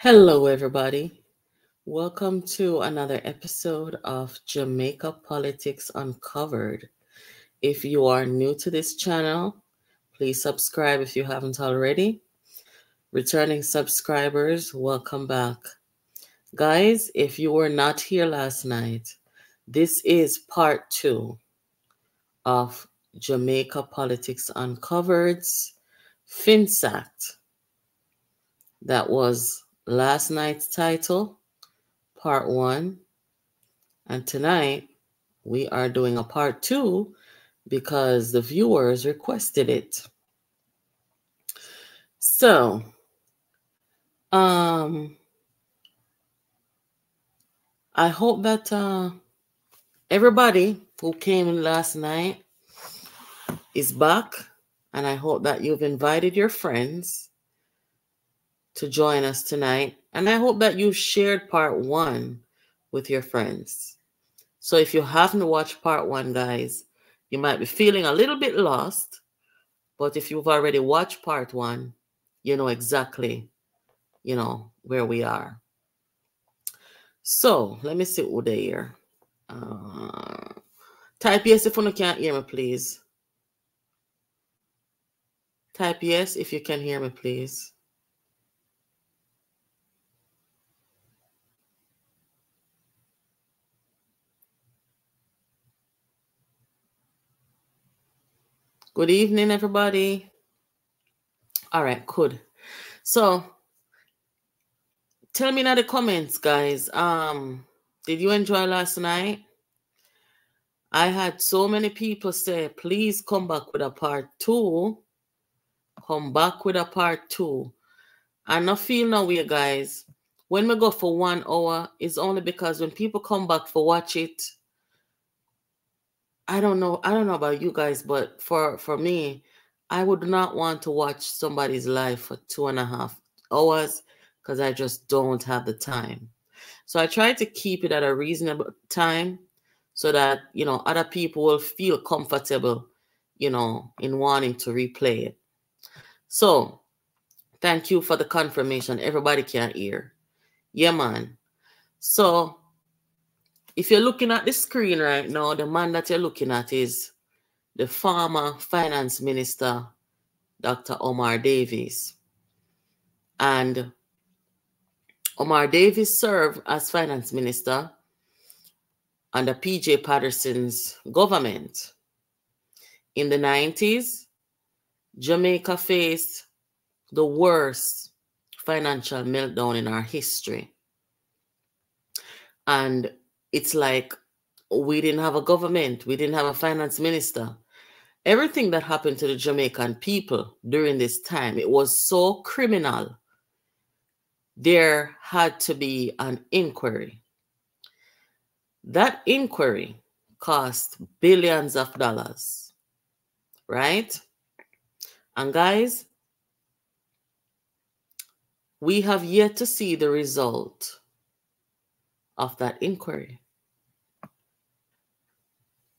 Hello, everybody. Welcome to another episode of Jamaica Politics Uncovered. If you are new to this channel, please subscribe if you haven't already. Returning subscribers, welcome back. Guys, if you were not here last night, this is part 2 of Jamaica Politics Uncovered's FINSAC. That was last night's title, part 1. And tonight, we are doing a part 2 because the viewers requested it. So, I hope that everybody who came in last night is back, and I hope that you've invited your friends to join us tonight, and I hope that you shared part 1 with your friends. So if you haven't watched part 1, guys, you might be feeling a little bit lost, but if you've already watched part 1, you know exactly, where we are. So let me see who they here. Type yes if you can't hear me, please. Type yes if you can hear me, please. Good evening, everybody. All right, good. So tell me in the comments, guys. Did you enjoy last night? I had so many people say, please come back with a part 2. Come back with a part 2. I not feel no way, guys. When we go for 1 hour, it's only because when people come back for watch it, I don't know about you guys, but for me, I would not want to watch somebody's life for 2.5 hours because I just don't have the time. So I try to keep it at a reasonable time so that, other people will feel comfortable, in wanting to replay it. So thank you for the confirmation. Everybody can hear. Yeah, man. So if you're looking at the screen right now, the man that you're looking at is the former finance minister, Dr. Omar Davies. And Omar Davies served as finance minister under P.J. Patterson's government. In the 90s, Jamaica faced the worst financial meltdown in our history. And it's like we didn't have a government. We didn't have a finance minister. Everything that happened to the Jamaican people during this time, it was so criminal. There had to be an inquiry. That inquiry cost billions of dollars, right? And guys, we have yet to see the result of that inquiry.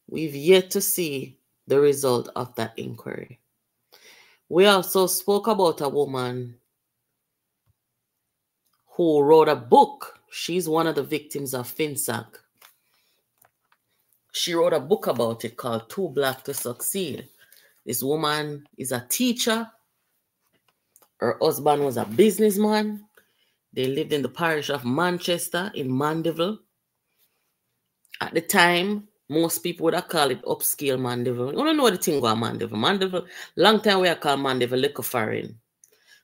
We've yet to see the result of that inquiry. We also spoke about a woman who wrote a book. She's one of the victims of FINSAC. She wrote a book about it called Too Black to Succeed. This woman is a teacher. Her husband was a businessman. They lived in the parish of Manchester in Mandeville. At the time, most people would have called it upscale Mandeville. You don't know the thing about Mandeville. Mandeville, long time we have called Mandeville liquor foreign.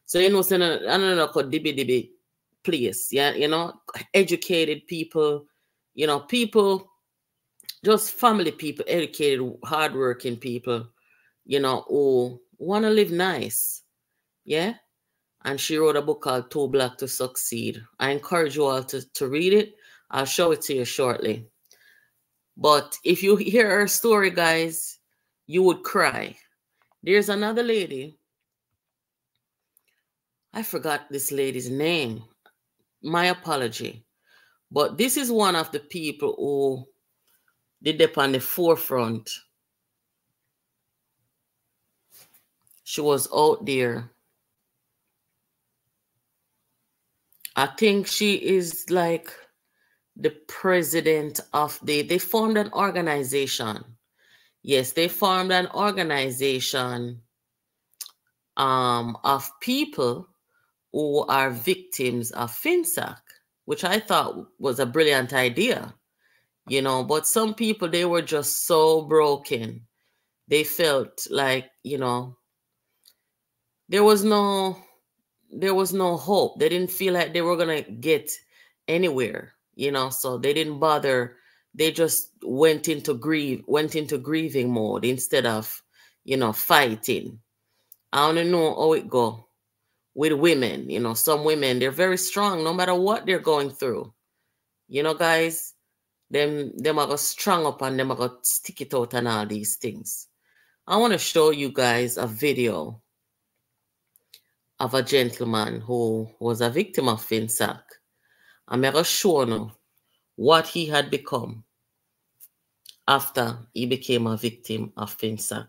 So, I don't know, called dibby place. Yeah, educated people, people, just family people, educated, hardworking people, who want to live nice. Yeah. And she wrote a book called Too Black to Succeed. I encourage you all to read it. I'll show it to you shortly. But if you hear her story, guys, you would cry. There's another lady. I forgot this lady's name. My apology. But this is one of the people who did up on the forefront. She was out there I think she is like the president of they formed an organization. Yes, they formed an organization of people who are victims of FINSAC, which I thought was a brilliant idea, you know, but some people, they were just so broken. They felt like, you know, there was no hope. They didn't feel like they were gonna get anywhere, you know, so they didn't bother. They just went into grieving mode instead of, you know, fighting. I don't know how it go with women. You know, some women, they're very strong no matter what they're going through. You know, guys, them are gonna strong up and them are gonna stick it out and all these things. I want to show you guys a video of a gentleman who was a victim of FINSAC. I'm going to show you what he had become after he became a victim of FINSAC.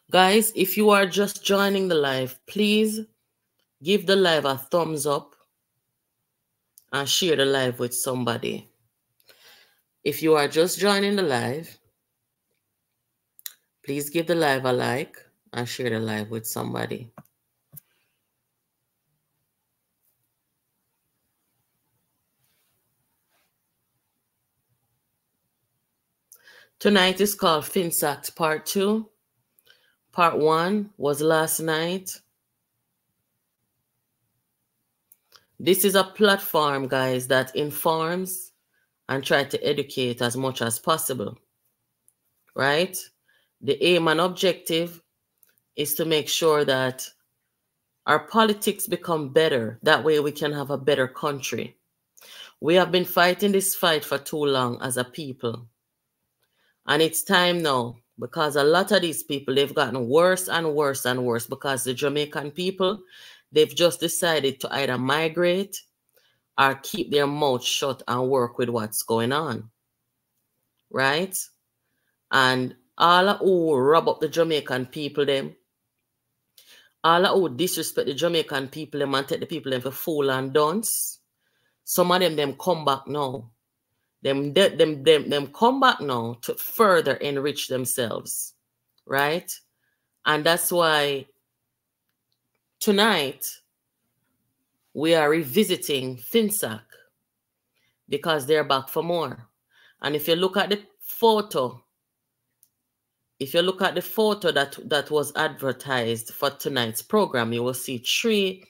Guys, if you are just joining the live, please give the live a thumbs up and share the live with somebody. If you are just joining the live, please give the live a like and share the live with somebody. Tonight is called FINSAC Part 2. Part 1 was last night. This is a platform, guys, that informs and try to educate as much as possible, right? The aim and objective is to make sure that our politics become better. That way we can have a better country. We have been fighting this fight for too long as a people. And it's time now, because a lot of these people, they've gotten worse and worse and worse, because the Jamaican people, they've just decided to either migrate or keep their mouth shut and work with what's going on, right? And all who rub up the Jamaican people, them, all who disrespect the Jamaican people, them, and take the people them for fool and dunce, some of them come back now. Them come back now to further enrich themselves, right? And that's why tonight we are revisiting FINSAC, because they're back for more. And if you look at the photo, that was advertised for tonight's program, you will see 3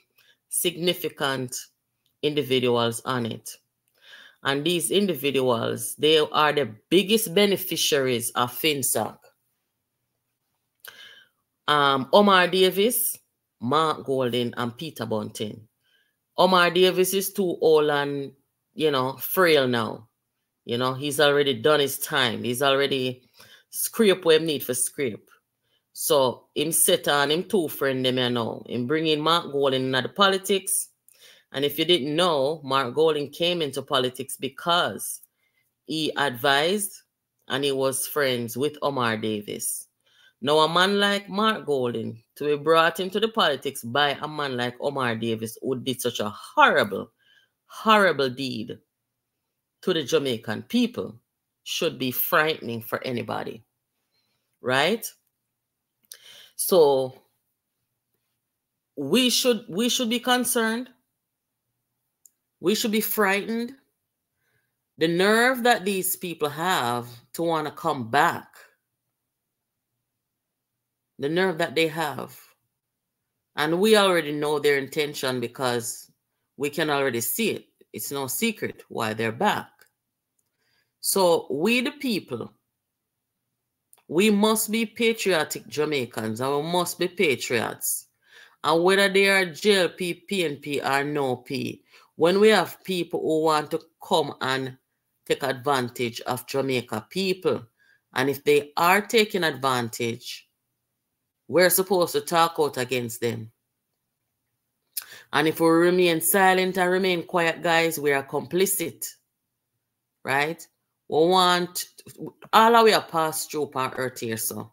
significant individuals on it. And these individuals, they are the biggest beneficiaries of FINSAC. Omar Davis, Mark Golden, and Peter Bunting. Omar Davis is too old and, you know, frail now. You know, he's already done his time. He's already scrape where he need for scrape. So him set on him 2 friend them, you know. Him bringing Mark Golden into the politics. And if you didn't know, Mark Golden came into politics because he advised and he was friends with Omar Davis. Now, a man like Mark Golden, to be brought into the politics by a man like Omar Davis, who did such a horrible, horrible deed to the Jamaican people, should be frightening for anybody, right? So we should be concerned. We should be frightened. The nerve that these people have to want to come back, the nerve that they have. And we already know their intention, because we can already see it. It's no secret why they're back. So we, the people, we must be patriotic Jamaicans, and we must be patriots. And whether they are JLP, PNP, or no P, when we have people who want to come and take advantage of Jamaica people, and if they are taking advantage, we're supposed to talk out against them. And if we remain silent and remain quiet, guys, we are complicit, right? We want all our way pass through on earth here, so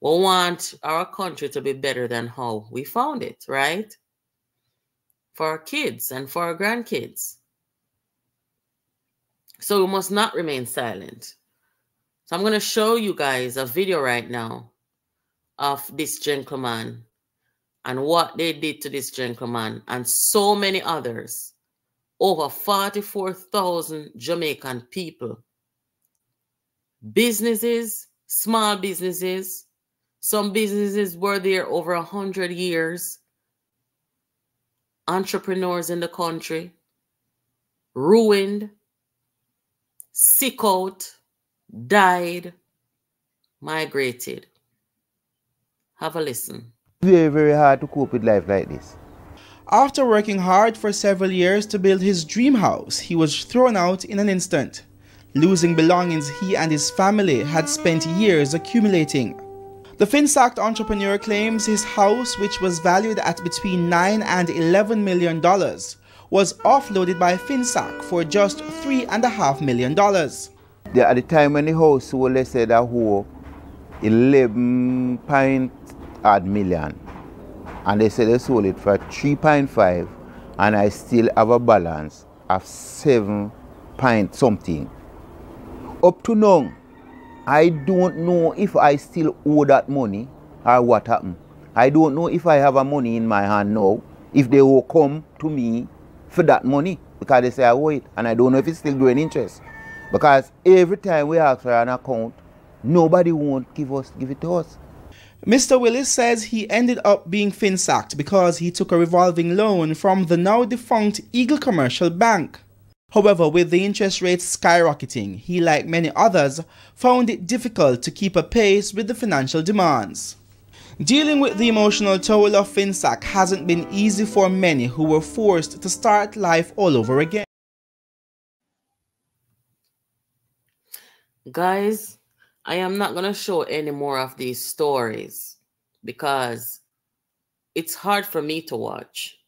we want our country to be better than how we found it, right? for our kids and for our grandkids. So we must not remain silent. So I'm going to show you guys a video right now of this gentleman and what they did to this gentleman and so many others. Over 44,000 Jamaican people. Businesses, small businesses. Some businesses were there over 100 years. Entrepreneurs in the country. Ruined. Sick out. Died. Migrated. Have a listen. Very, very hard to cope with life like this. After working hard for several years to build his dream house, he was thrown out in an instant, losing belongings he and his family had spent years accumulating. The FINSAC entrepreneur claims his house, which was valued at between $9 and $11 million, was offloaded by FINSAC for just $3.5 million. At the time when the house sold, they said that whole 11 million. And they said they sold it for 3.5, and I still have a balance of 7 point something. Up to now, I don't know if I still owe that money or what happened. I don't know if I have a money in my hand now, if they will come to me for that money, because they say I owe it, and I don't know if it's still growing interest. Because every time we ask for an account, nobody won't give it to us. Mr. Willis says he ended up being FINSAC'd because he took a revolving loan from the now defunct Eagle Commercial Bank. However, with the interest rates skyrocketing, he, like many others, found it difficult to keep a pace with the financial demands. Dealing with the emotional toll of FINSAC hasn't been easy for many who were forced to start life all over again. Guys, I am not going to show any more of these stories because it's hard for me to watch.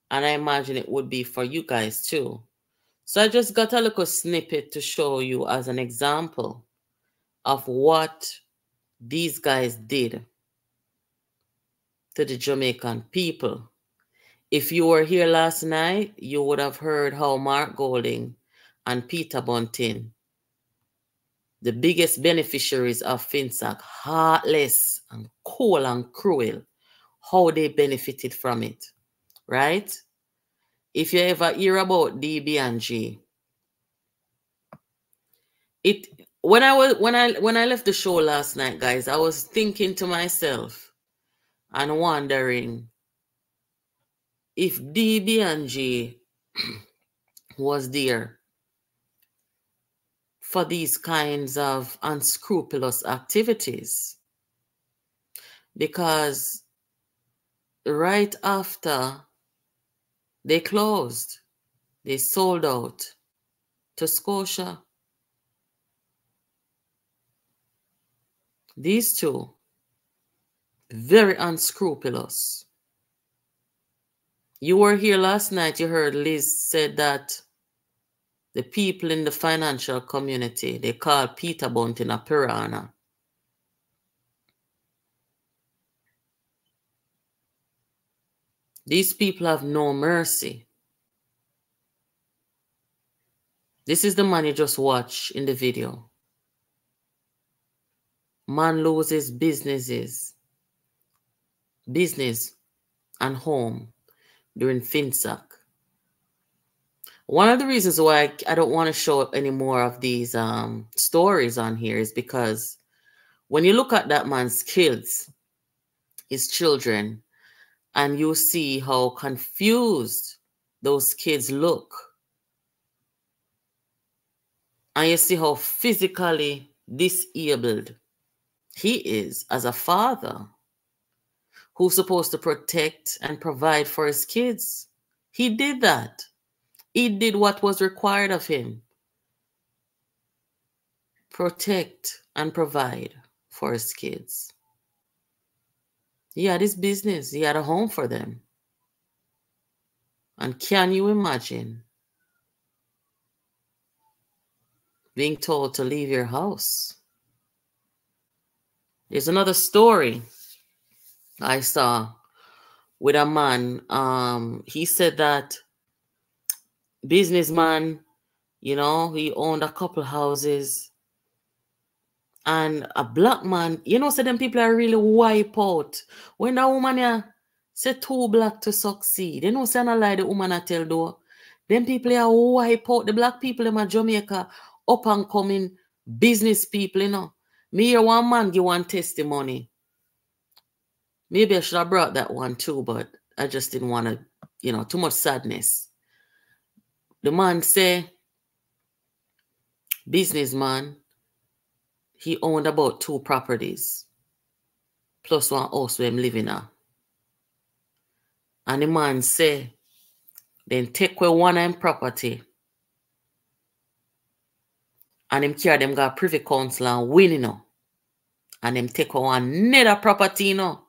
And I imagine it would be for you guys too. So I just got a little snippet to show you as an example of what these guys did to the Jamaican people. If you were here last night, you would have heard how Mark Golding and Peter Bunting, the biggest beneficiaries of FINSAC, heartless and cold and cruel, how they benefited from it, right? If you ever hear about DB&G, when I left the show last night, guys, I was thinking to myself and wondering if DB&G was there for these kinds of unscrupulous activities. Because right after they closed, they sold out to Scotia. These two, very unscrupulous. You were here last night, you heard Liz said that the people in the financial community, they call Peter Bunting a piranha. These people have no mercy. This is the man you just watched in the video. Man loses business and home during FINSAC. One of the reasons why I don't want to show up any more of these stories on here is because when you look at that man's kids, his children, and you see how confused those kids look, and you see how physically disabled he is as a father who's supposed to protect and provide for his kids. He did that. He did what was required of him. Protect and provide for his kids. He had his business. He had a home for them. And can you imagine being told to leave your house? There's another story I saw with a man. He said that businessman, you know, he owned a couple houses. And a black man, you know, so them people are really wipe out. When a woman here say too black to succeed, you know, say not lie the woman I tell though. Them people are wipe out. The black people in Jamaica up and coming business people, you know. Me hear one man give one testimony. Maybe I should have brought that one too, but I just didn't want to, you know, too much sadness. The man say, businessman, he owned about 2 properties, plus one house where I'm living at. And the man say, then take away one of them property, and him carry them got privy council and win, you know. And him take away another property, you know,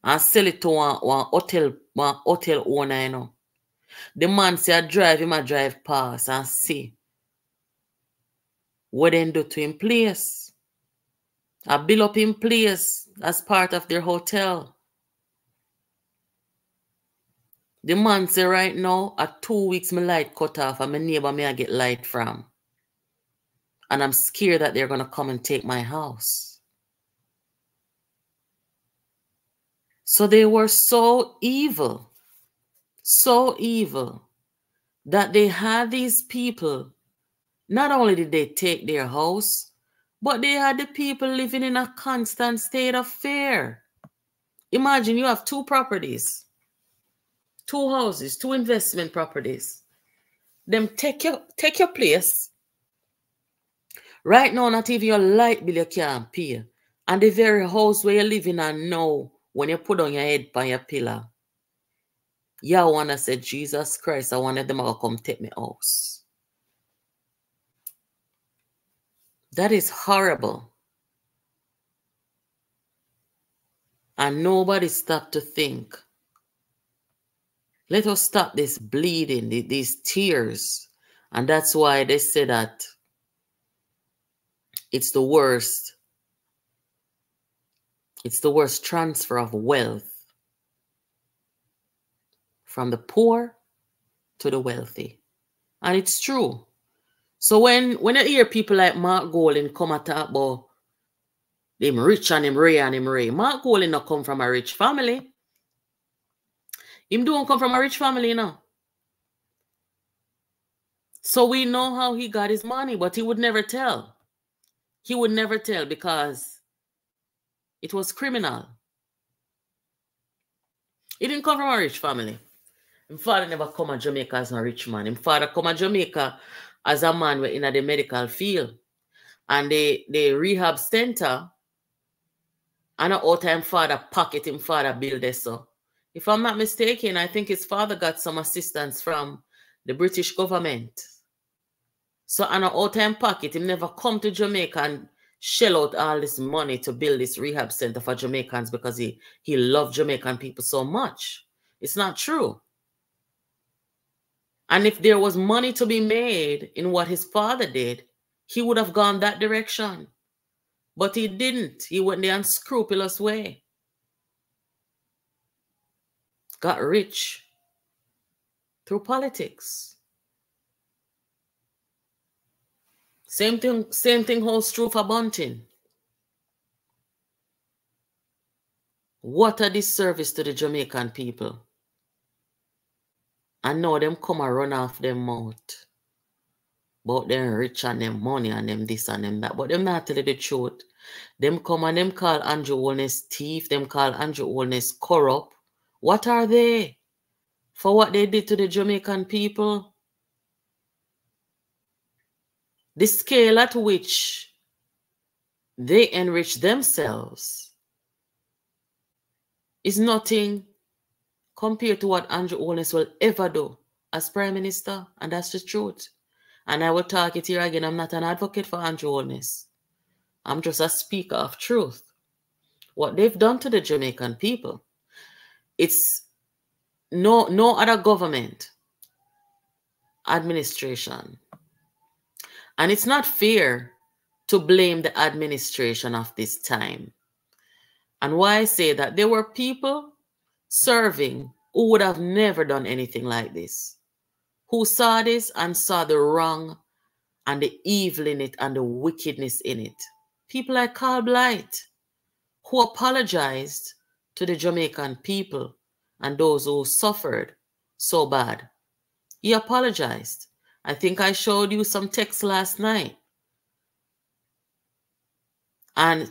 and sell it to one hotel owner, you know. The man say I drive, him a drive past and see what they do to him place. I build up him place as part of their hotel. The man say right now, at 2 weeks my light cut off and my neighbor may I get light from. And I'm scared that they're going to come and take my house. So they were so evil that they had these people. Not only did they take their house, but they had the people living in a constant state of fear. Imagine you have 2 properties, 2 houses, 2 investment properties. Them take your place. Right now, not even your light bill you can't pay. And the very house where you're living in now, when you put on your head by your pillar, you want to say, Jesus Christ, I wanted them to come take me house. That is horrible. And nobody stopped to think. Let us stop this bleeding, these tears. And that's why they say that it's the worst. It's the worst transfer of wealth from the poor to the wealthy. And it's true. So when you hear people like Mark Golding come and talk about him rich and him rare and him rare, Mark Golding not come from a rich family. Him don't come from a rich family, you know. So we know how he got his money, but he would never tell. He would never tell because it was criminal. He didn't come from a rich family. His father never come to Jamaica as a rich man. His father come to Jamaica as a man in the medical field. And the rehab center, and all time father pocket him father build this. So if I'm not mistaken, I think his father got some assistance from the British government. So on an all-time pocket, he never come to Jamaica and shell out all this money to build this rehab center for Jamaicans because he loved Jamaican people so much. It's not true. And if there was money to be made in what his father did, he would have gone that direction. But he didn't. He went the unscrupulous way. Got rich through politics. Same thing holds true for Bunting. What a disservice to the Jamaican people. And now them come and run off them mouth. About them rich and them money and them this and them that. But them not tell you the truth. Them come and them call Andrew Holness thief. Them call Andrew Holness corrupt. What are they? For what they did to the Jamaican people? The scale at which they enrich themselves is nothing compared to what Andrew Holness will ever do as Prime Minister. And that's the truth. And I will talk it here again. I'm not an advocate for Andrew Holness. I'm just a speaker of truth. What they've done to the Jamaican people, it's no other government, administration. And it's not fair to blame the administration of this time. And why I say that, there were people serving who would have never done anything like this, who saw this and saw the wrong and the evil in it and the wickedness in it. People like Carl Blight, who apologized to the Jamaican people and those who suffered so bad. He apologized. I think I showed you some text last night. And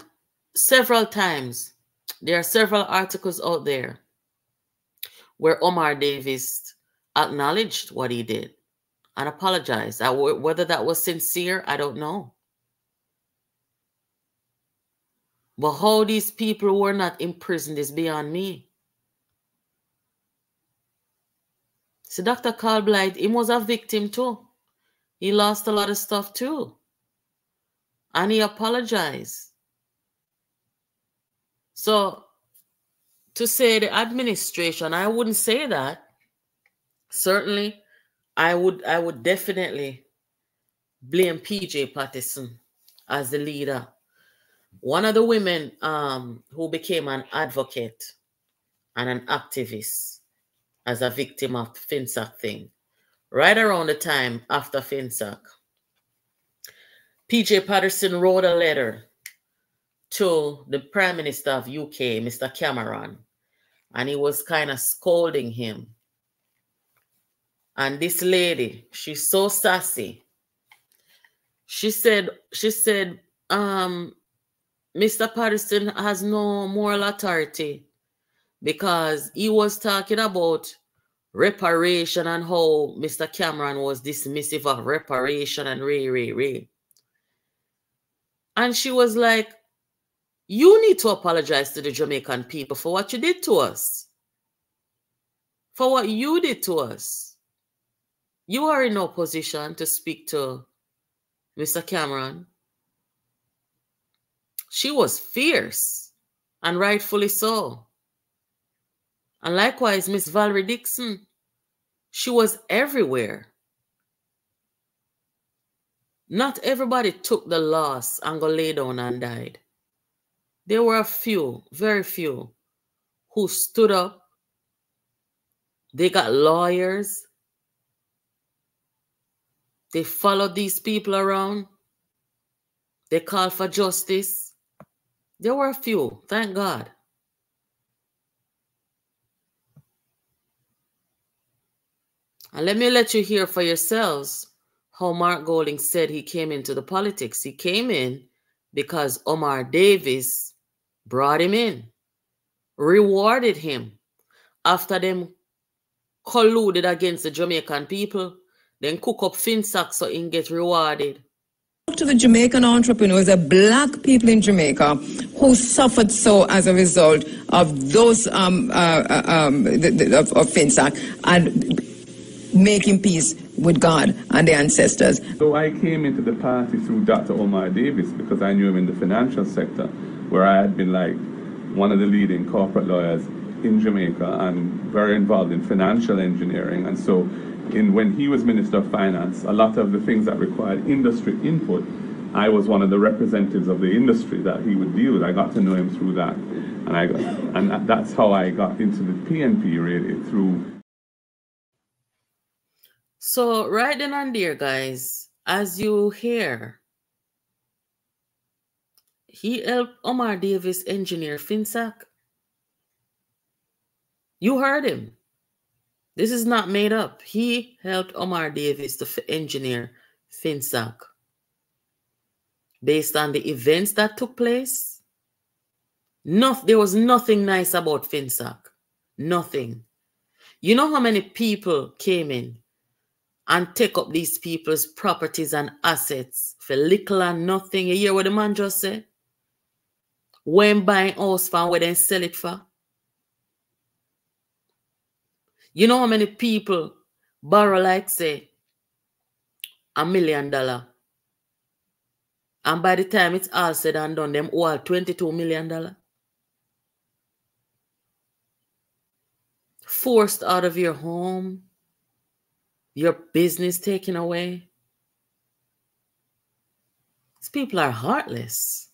several times, there are several articles out there where Omar Davis acknowledged what he did and apologized. Whether that was sincere, I don't know. But how these people were not imprisoned is beyond me. So Dr. Carl Blight, he was a victim too. He lost a lot of stuff too. And he apologized. So to say the administration, I wouldn't say that. Certainly, I would definitely blame PJ Patterson as the leader. One of the women who became an advocate and an activist as a victim of the FINSAC thing, right around the time after FINSAC, PJ Patterson wrote a letter to the Prime Minister of UK, Mr. Cameron, and he was kind of scolding him. And this lady, she's so sassy. She said, Mr. Patterson has no moral authority because he was talking about reparation and how Mr. Cameron was dismissive of reparation and re. And she was like, you need to apologize to the Jamaican people for what you did to us. For what you did to us. You are in no position to speak to Mr. Cameron. She was fierce, and rightfully so. And likewise, Miss Valerie Dixon, she was everywhere. Not everybody took the loss and go lay down and died. There were a few, very few, who stood up. They got lawyers. They followed these people around. They called for justice. There were a few, thank God. And let me let you hear for yourselves how Mark Golding said he came into the politics. He came in because Omar Davis brought him in, rewarded him after them colluded against the Jamaican people, then cook up FINSAC so he can get rewarded. To the Jamaican entrepreneurs, the black people in Jamaica who suffered so as a result of those of FINSAC and making peace with God and the ancestors. So I came into the party through Dr. Omar Davis because I knew him in the financial sector, where I had been like one of the leading corporate lawyers in Jamaica and very involved in financial engineering. And so when he was Minister of Finance, a lot of the things that required industry input, I was one of the representatives of the industry that he would deal with. I got to know him through that. And that's how I got into the PNP really, through. So right then and there, guys, as you hear, he helped Omar Davis engineer FINSAC. You heard him. This is not made up. He helped Omar Davis to engineer FINSAC. Based on the events that took place, there was nothing nice about FINSAC. Nothing. You know how many people came in and take up these people's properties and assets for little and nothing? You hear what the man just said? When buying house for where they sell it for? You know how many people borrow, like, say, $1 million? And by the time it's all said and done, them owe $22 million? Forced out of your home, your business taken away. These people are heartless.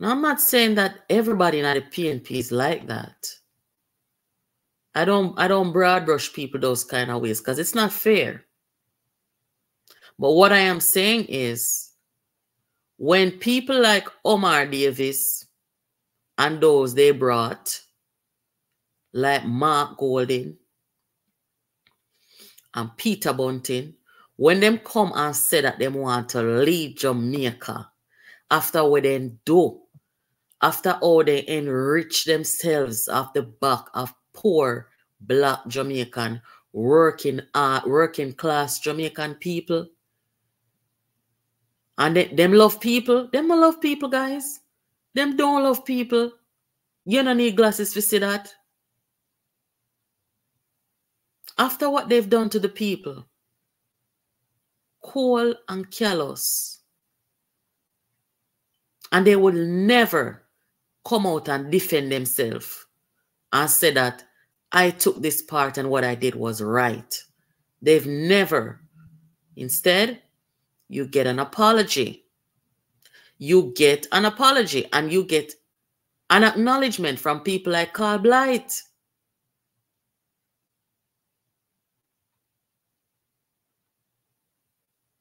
Now, I'm not saying that everybody in the PNP is like that. I don't broad brush people those kind of ways because it's not fair. But what I am saying is, when people like Omar Davis and those they brought, like Mark Golding and Peter Bunting, when them come and say that they want to lead Jamaica after what they do, after all they enrich themselves off the back of poor Black Jamaican working class Jamaican people, and them love people, them don't love people, guys. Them don't love people. You don't need glasses to see that. After what they've done to the people, cold and callous, and they will never come out and defend themselves and say that I took this part and what I did was right. They've never. Instead, you get an apology. You get an apology and you get an acknowledgement from people like Carl Blight.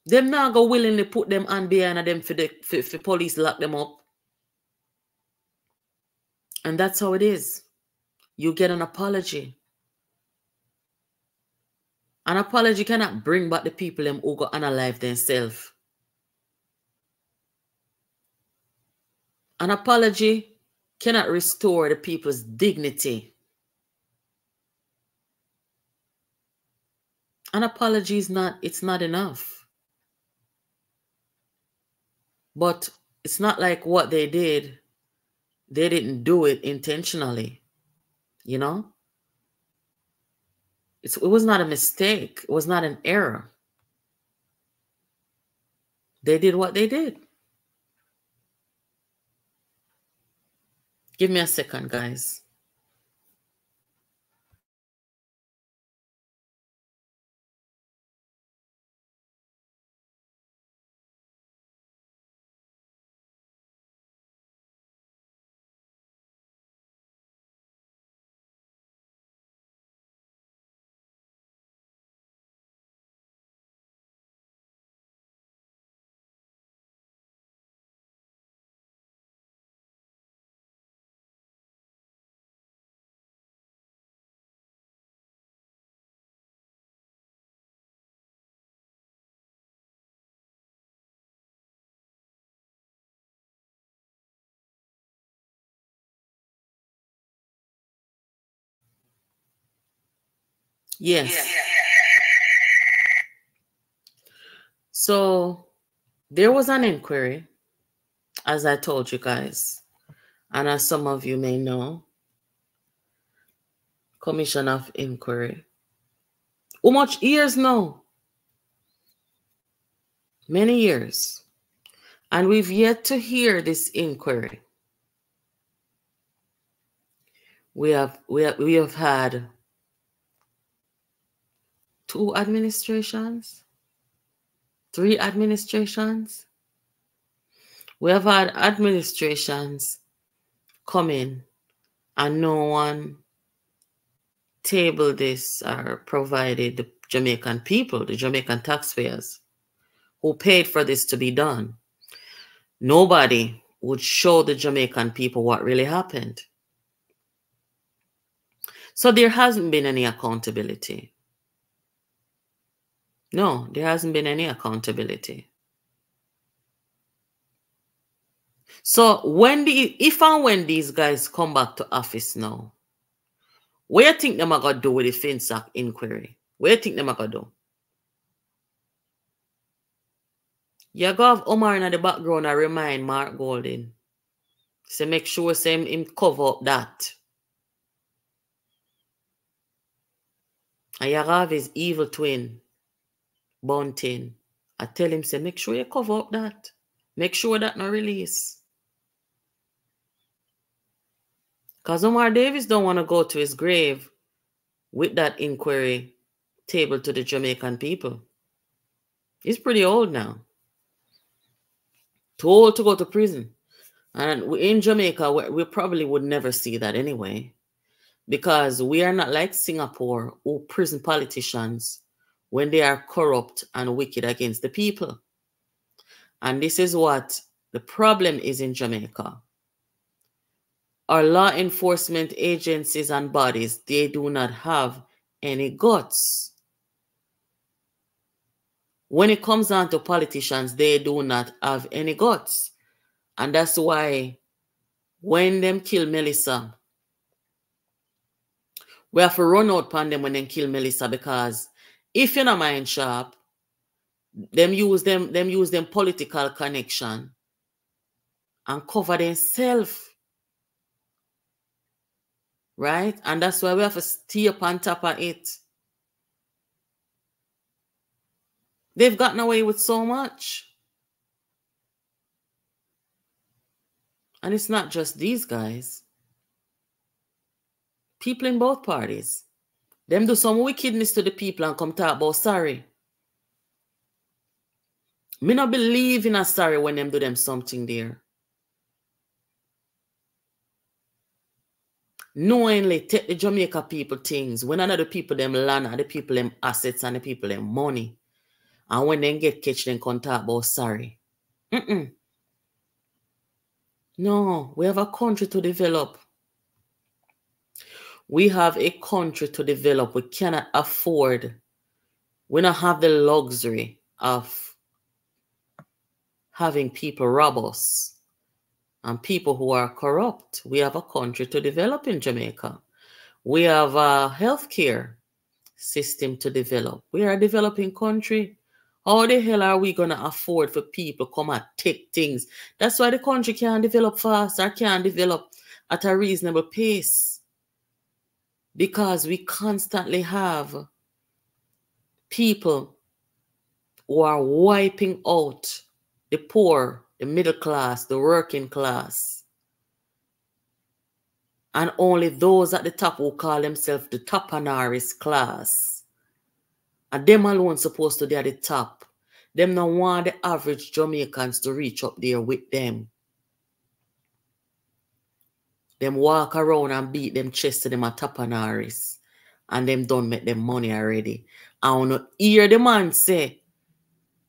Them not go willingly put them on behind them for police lock them up. And that's how it is. You get an apology. An apology cannot bring back the people them who go unalive themselves. An apology cannot restore the people's dignity. An apology is not enough. But it's not like what they did, they didn't do it intentionally, you know? It was not a mistake. It was not an error. They did what they did. Give me a second, guys. Yes. So there was an inquiry, as I told you guys, and as some of you may know, Commission of Inquiry. How much years now? Many years. And we've yet to hear this inquiry. We have had 2 administrations, 3 administrations. We have had administrations come in and no one tabled this or provided the Jamaican people, the Jamaican taxpayers who paid for this to be done. Nobody would show the Jamaican people what really happened. So there hasn't been any accountability. No, there hasn't been any accountability. So if and when these guys come back to office now, what do you think them are going to do with the FINSAC inquiry? What do you think them are going to do? You go have Omar in the background and remind Mark Golding. So make sure him cover up that. And you have his evil twin, Bunting. I tell him, say, make sure you cover up that. Make sure that no release. Because Omar Davis don't want to go to his grave with that inquiry table to the Jamaican people. He's pretty old now. Too old to go to prison. And in Jamaica, we probably would never see that anyway, because we are not like Singapore, who prison politicians when they are corrupt and wicked against the people. And this is what the problem is in Jamaica. Our law enforcement agencies and bodies, they do not have any guts. When it comes down to politicians, they do not have any guts. And that's why when them kill Melissa, we have to run out upon them when they kill Melissa, because if you're not mind sharp, them use them political connection and cover themselves. Right? And that's why we have to stay up on top of it. They've gotten away with so much. And it's not just these guys. People in both parties. Them do some wickedness to the people and come talk about sorry. Me not believe in a sorry when them do them something there. Knowingly take the Jamaica people things. When another people them land, and the people them assets, and the people them money. And when they get catch, then come talk about sorry. No, we have a country to develop. We have a country to develop. We cannot afford. We don't have the luxury of having people rob us and people who are corrupt. We have a country to develop in Jamaica. We have a healthcare system to develop. We are a developing country. How the hell are we going to afford for people to come and take things? That's why the country can't develop fast or can't develop at a reasonable pace. Because we constantly have people who are wiping out the poor, the middle class, the working class. And only those at the top who call themselves the Tapanaris class. And them alone supposed to be at the top. Them don't want the average Jamaicans to reach up there with them. Them walk around and beat them chest to them at Tapanaris. And them don't make them money already. And when you hear the man say,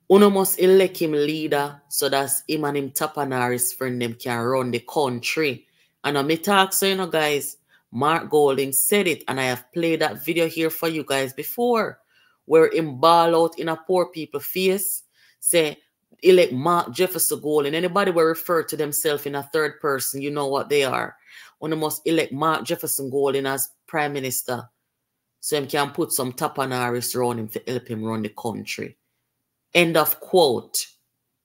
you must elect him leader so that him and him Tapanaris friend them can run the country. And I may talk so, you know, guys, Mark Golding said it, and I have played that video here for you guys before, where him ball out in a poor people face, say, elect Mark Jefferson Golding. Anybody will refer to themselves in a third person, you know what they are. One must elect Mark Jefferson Golding as Prime Minister, so him can put some Tapanaris around him to help him run the country. End of quote.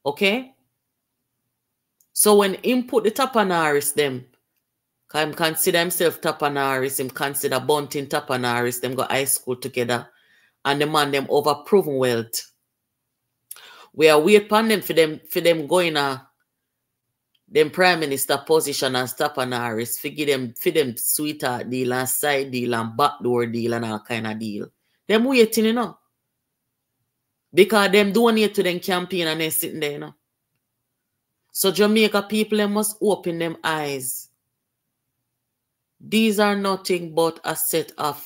Okay? So when him put the Tapanaris them, because him consider himself Tapanaris, him consider Bunting Tapanaris, them go high school together, and the man them over proven wealth. We are wait upon them for them going them prime minister position as Tapanaris, for them sweetheart deal and side deal and backdoor deal and all kind of deal. Them waiting, you know. Because them donate to them campaign and they sitting there, you know. So Jamaica people, they must open them eyes. These are nothing but a set of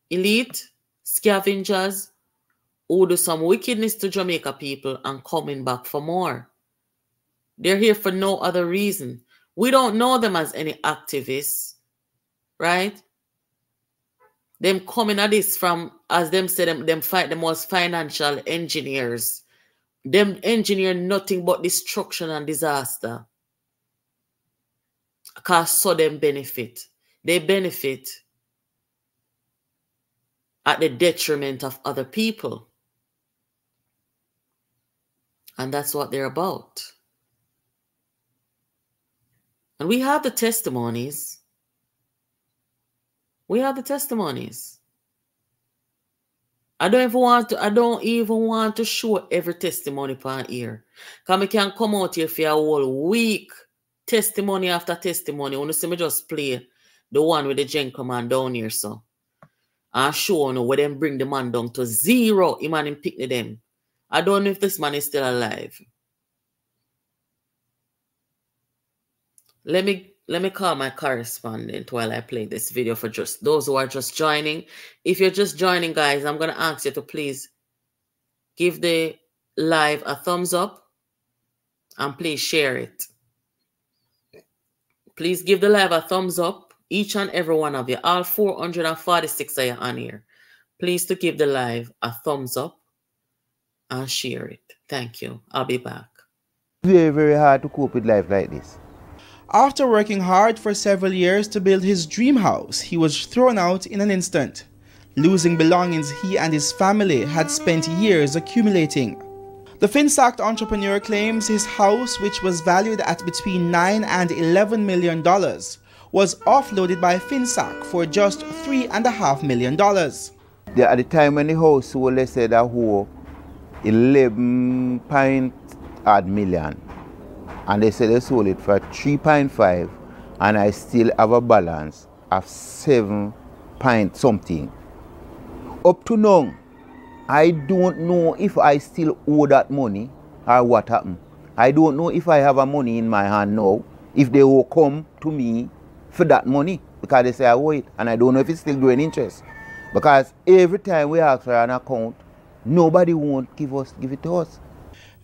elite scavengers who do some wickedness to Jamaica people and coming back for more. They're here for no other reason. We don't know them as any activists, right? Them coming at this from, as them say, them fight them as financial engineers. Them engineer nothing but destruction and disaster. Because so them benefit. They benefit at the detriment of other people. And that's what they're about. And we have the testimonies. We have the testimonies. I don't even want to show every testimony per here. Because I can come out here for a whole week. Testimony after testimony. When you see me just play the one with the gentleman down here, so. And show you where them bring the man down to 0. Him and him pick them. I don't know if this man is still alive. Let me call my correspondent while I play this video for just those who are just joining. If you're just joining, guys, I'm going to ask you to please give the live a thumbs up and please share it. Please give the live a thumbs up, each and every one of you. All 446 of you on here. Please to give the live a thumbs up and share it. Thank you. I'll be back. Very, very hard to cope with life like this. After working hard for several years to build his dream house, he was thrown out in an instant, losing belongings he and his family had spent years accumulating. The FINSAC entrepreneur claims his house, which was valued at between $9 and $11 million, was offloaded by FINSAC for just $3.5 million. At the time when the house sold, they said that who 11 odd million, and they said they sold it for 3.5, and I still have a balance of 7 point something. Up to now, I don't know if I still owe that money or what happened. I don't know if I have a money in my hand now, if they will come to me for that money, because they say I owe it, and I don't know if it's still growing interest. Because every time we ask for an account, nobody won't give it to us.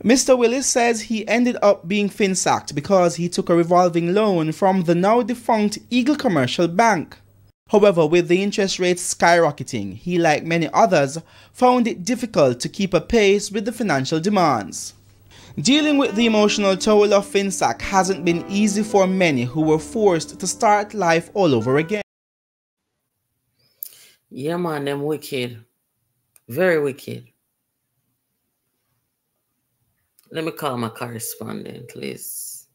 Mr. Willis says he ended up being FINSAC'd because he took a revolving loan from the now defunct Eagle Commercial Bank. However, with the interest rates skyrocketing, he, like many others, found it difficult to keep a pace with the financial demands. Dealing with the emotional toll of FINSAC hasn't been easy for many who were forced to start life all over again. Yeah, man, them wicked. Very wicked. Let me call my correspondent, please.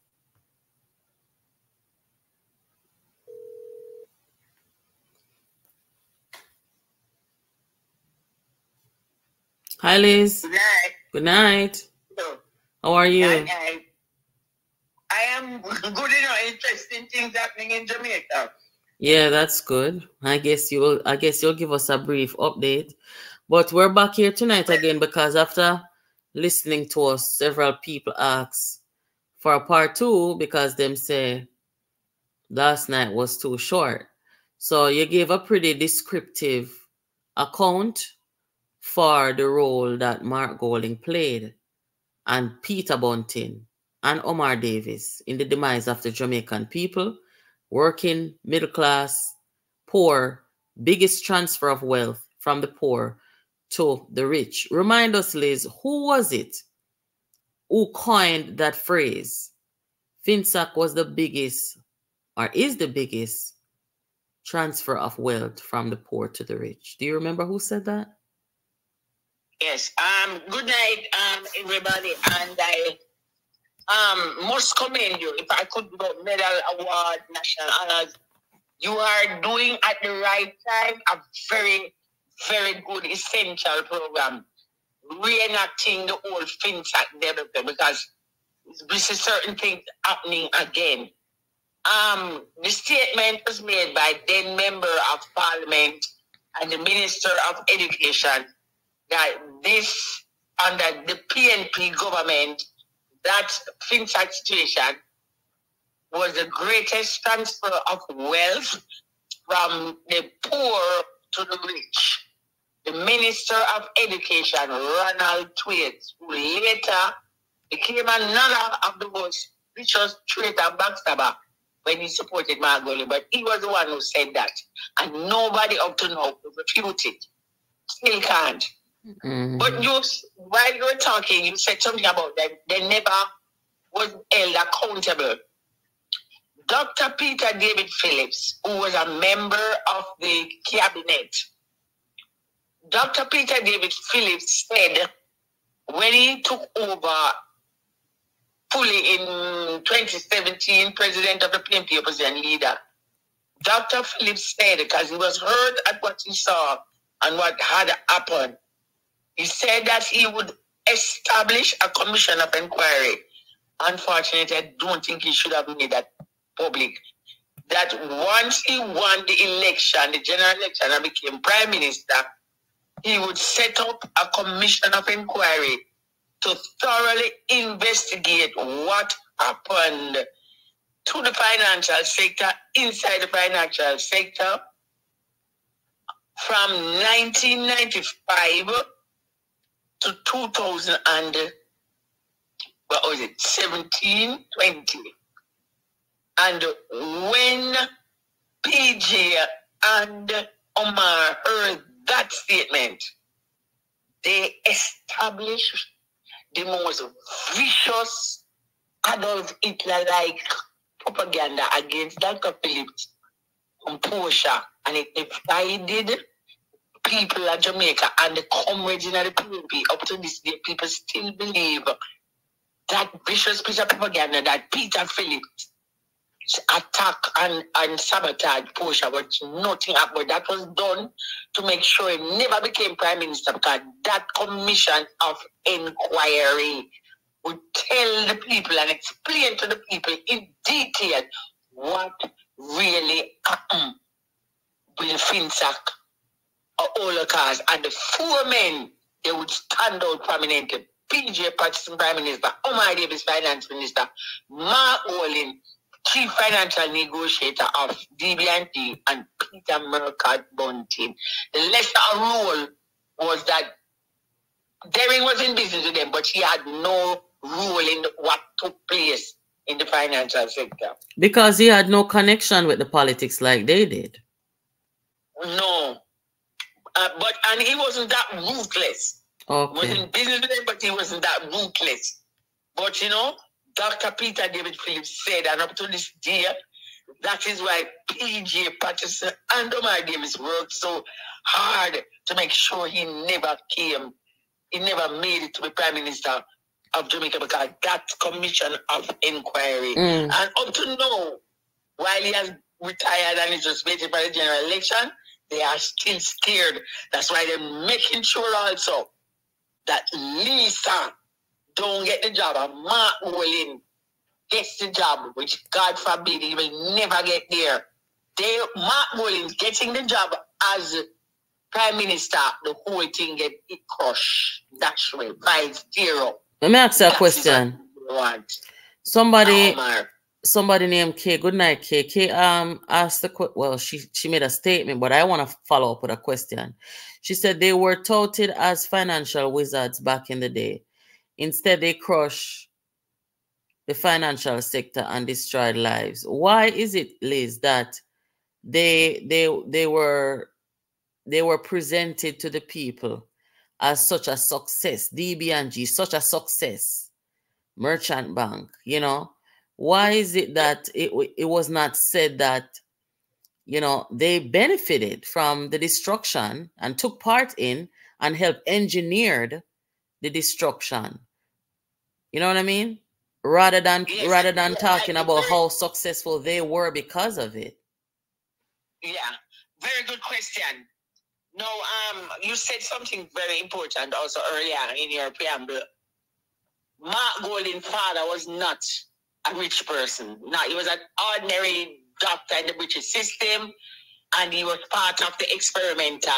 Hi, Liz. Good night. Good night. Hello. How are you? I am good, interesting things happening in Jamaica. Yeah, that's good. I guess you'll give us a brief update. But we're back here tonight again because after listening to us, several people asked for a part 2 because them say last night was too short. So you gave a pretty descriptive account for the role that Mark Golding played and Peter Bunting and Omar Davis in the demise of the Jamaican people, working, middle class, poor, biggest transfer of wealth from the poor to the rich. Remind us, Liz, who was it who coined that phrase? FINSAC was the biggest, or is the biggest, transfer of wealth from the poor to the rich. Do you remember who said that? Yes. Good night, everybody, and I must commend you. If I could go medal, award, national honors, you are doing at the right time a very, very good essential program, reenacting the old FINSAC development, because we see certain things happening again. The statement was made by then Member of Parliament and the Minister of Education that this, under the PNP government, that FINSAC situation was the greatest transfer of wealth from the poor to the rich. The Minister of Education, Ronald Twaits, who later became another of the most richest traitor backstabber when he supported Mark Golding, but he was the one who said that. And nobody up to now could refute it. Still can't. Mm-hmm. But while you were talking, you said something about that they never was held accountable. Dr. Peter David Phillips, who was a member of the cabinet, Dr. Peter David Phillips said when he took over fully in 2017, president of the PNP opposition leader, Dr. Phillips said, because he was hurt at what he saw and what had happened, he said that he would establish a commission of inquiry. Unfortunately, I don't think he should have made that public. That once he won the election, the general election, and became prime minister, he would set up a commission of inquiry to thoroughly investigate what happened to the financial sector, inside the financial sector, from 1995 to 2017, 20. And when PJ and Omar heard that statement, they established the most vicious Adolf Hitler-like propaganda against Dr. Phillips from Portia, and it divided people of Jamaica and the comrades in the PNP. Up to this day, people still believe that vicious piece of propaganda that Peter Phillips attack and sabotage Portia was nothing happened. That was done to make sure he never became prime minister, because that commission of inquiry would tell the people and explain to the people in detail what really happened with FINSAC or Holocaust. And the four men, they would stand out prominently. PJ Patterson, Prime Minister; Omar Davis, Finance Minister; Mark Olin, Chief Financial Negotiator of DB&T; and Peter Murcott Bunting. The lesser role was that Derring was in business with them, but he had no role in what took place in the financial sector. Because he had no connection with the politics like they did. No. And he wasn't that ruthless. Okay. He was in business with them, but he wasn't that ruthless. But you know, Dr. Peter David Phillips said, and up to this day, that is why PJ Patterson and Omar Davis worked so hard to make sure he never made it to be Prime Minister of Jamaica, because that commission of inquiry. And up to now, while he has retired and is just waiting for the general election, they are still scared. That's why they're making sure also that Lisa don't get the job and Mark Olin gets the job, which God forbid he will never get there. Mark Olin getting the job as Prime Minister, the whole thing get crushed. That's way 5-0. Let me ask you a question. Somebody named Kay. Good night, Kay. Kay asked the question. Well, she made a statement, but I want to follow up with a question. She said they were touted as financial wizards back in the day. Instead, they crush the financial sector and destroyed lives. Why is it, Liz, that they were presented to the people as such a success? DB&G, such a success. Merchant Bank, you know. Why is it that it was not said that, you know, they benefited from the destruction and took part in and helped engineered the destruction? You know what I mean? Rather than talking about how successful they were because of it. Yeah, very good question. No, you said something very important also earlier in your preamble. Mark Golding's father was not a rich person. No, he was an ordinary doctor in the British system, and he was part of the experimental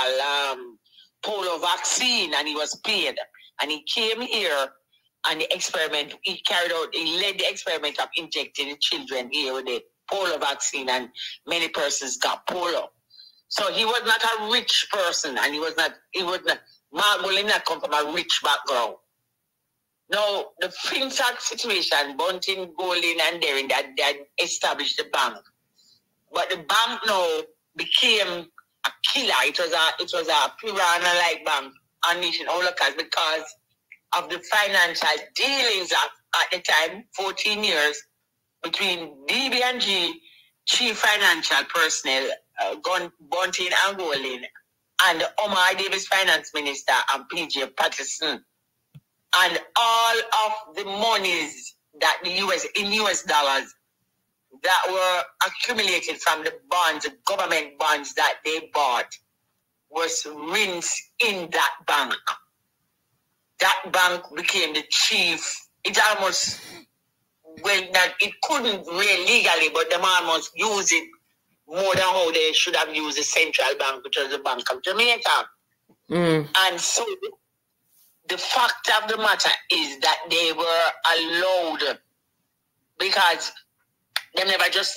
polio vaccine, and he was paid. And he came here, and the experiment, he led the experiment of injecting the children here with the polio vaccine, and many persons got polio. So he was not a rich person, and Mark Golding not come from a rich background. Now, the FINSAC situation, Bunting, Golding, and Derring, that established the bank. But the bank now became a killer. It was a piranha-like bank unleashing Holocaust because of the financial dealings at the time, 14 years, between DB&G, chief financial personnel, Bunting and Golding, and Omar Davis, finance minister, and PJ Patterson. And all of the monies that in US dollars that were accumulated from the bonds, the government bonds that they bought, was rinsed in that bank. That bank became the chief. It almost, it couldn't really legally, but they almost use it more than how they should have used the central bank, which was the Bank of Jamaica. And so the fact of the matter is that they were allowed, because Them never just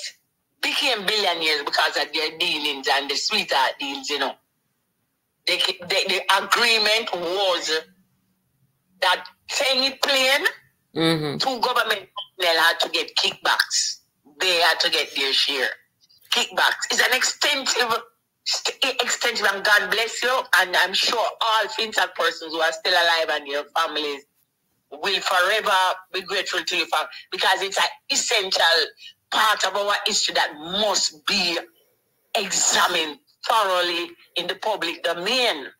became billionaires because of their dealings and the sweetheart deals, you know. The agreement was that any plane, two government personnel had to get kickbacks. They had to get their share. Kickbacks. It's an extensive, and God bless you. And I'm sure all FINSAC persons who are still alive and their families will forever be grateful to you for, because it's an essential part of our history that must be examined thoroughly in the public domain.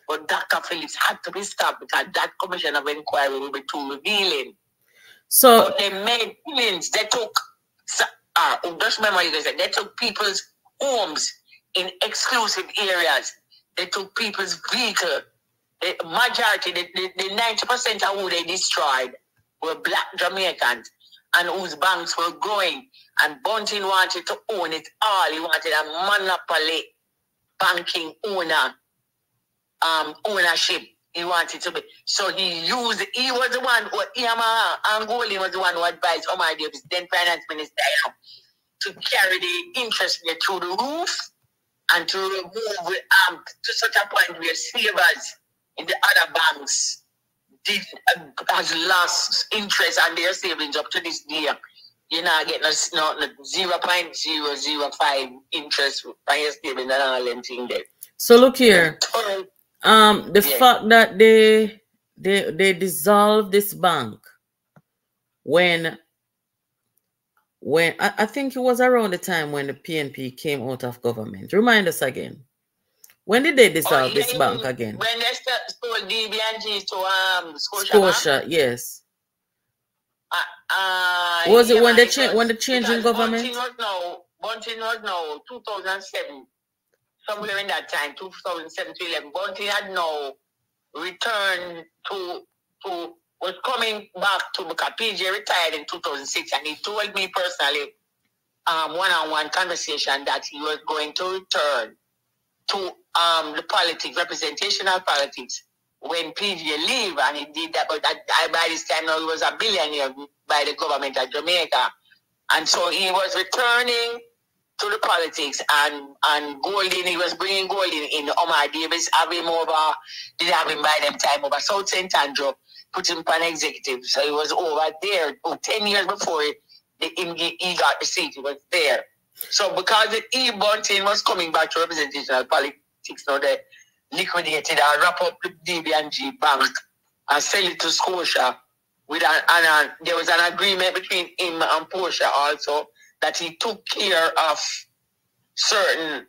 But Dr. Phillips had to be stopped because that commission of inquiry will be too revealing. So but they made millions. They took, just remember you guys said, they took people's homes in exclusive areas. They took people's vehicles. The majority, the 90% of who they destroyed were black Jamaicans and whose banks were growing. And Bunting wanted to own it all. He wanted a monopoly banking ownership. He wanted to be. So he was the one, Angoli was the one who advised Omar Davis, then finance minister, to carry the interest rate through the roof and to remove to such a point where savers in the other banks has lost interest on their savings up to this day. You're not getting 0.005 interest on your savings and all them things there. So look here, the fact that they dissolved this bank when I think it was around the time when the PNP came out of government. Remind us again. When did they dissolve this bank again? When they sold DB&G to Scotia, yes. Was it when the change in government? Bunting was now 2007, somewhere in that time, 2007 to 11. Bunting had now returned was coming back to, because PJ retired in 2006, and he told me personally, one-on-one conversation, that he was going to return to the politics, representational politics, when PJ leave, and he did that. But by this time now he was a billionaire by the government of Jamaica, and so he was returning to the politics, and Golding, he was bringing Golding in. Omar Davis have him over, did have him by them time over South St. Andrew, put him on executive, so he was over there 10 years before he got the seat. He was there. So because the Bunting was coming back to representational politics, now they liquidated and wrap up the DB&G bank and sell it to Scotia. There was an agreement between him and Portia also that he took care of certain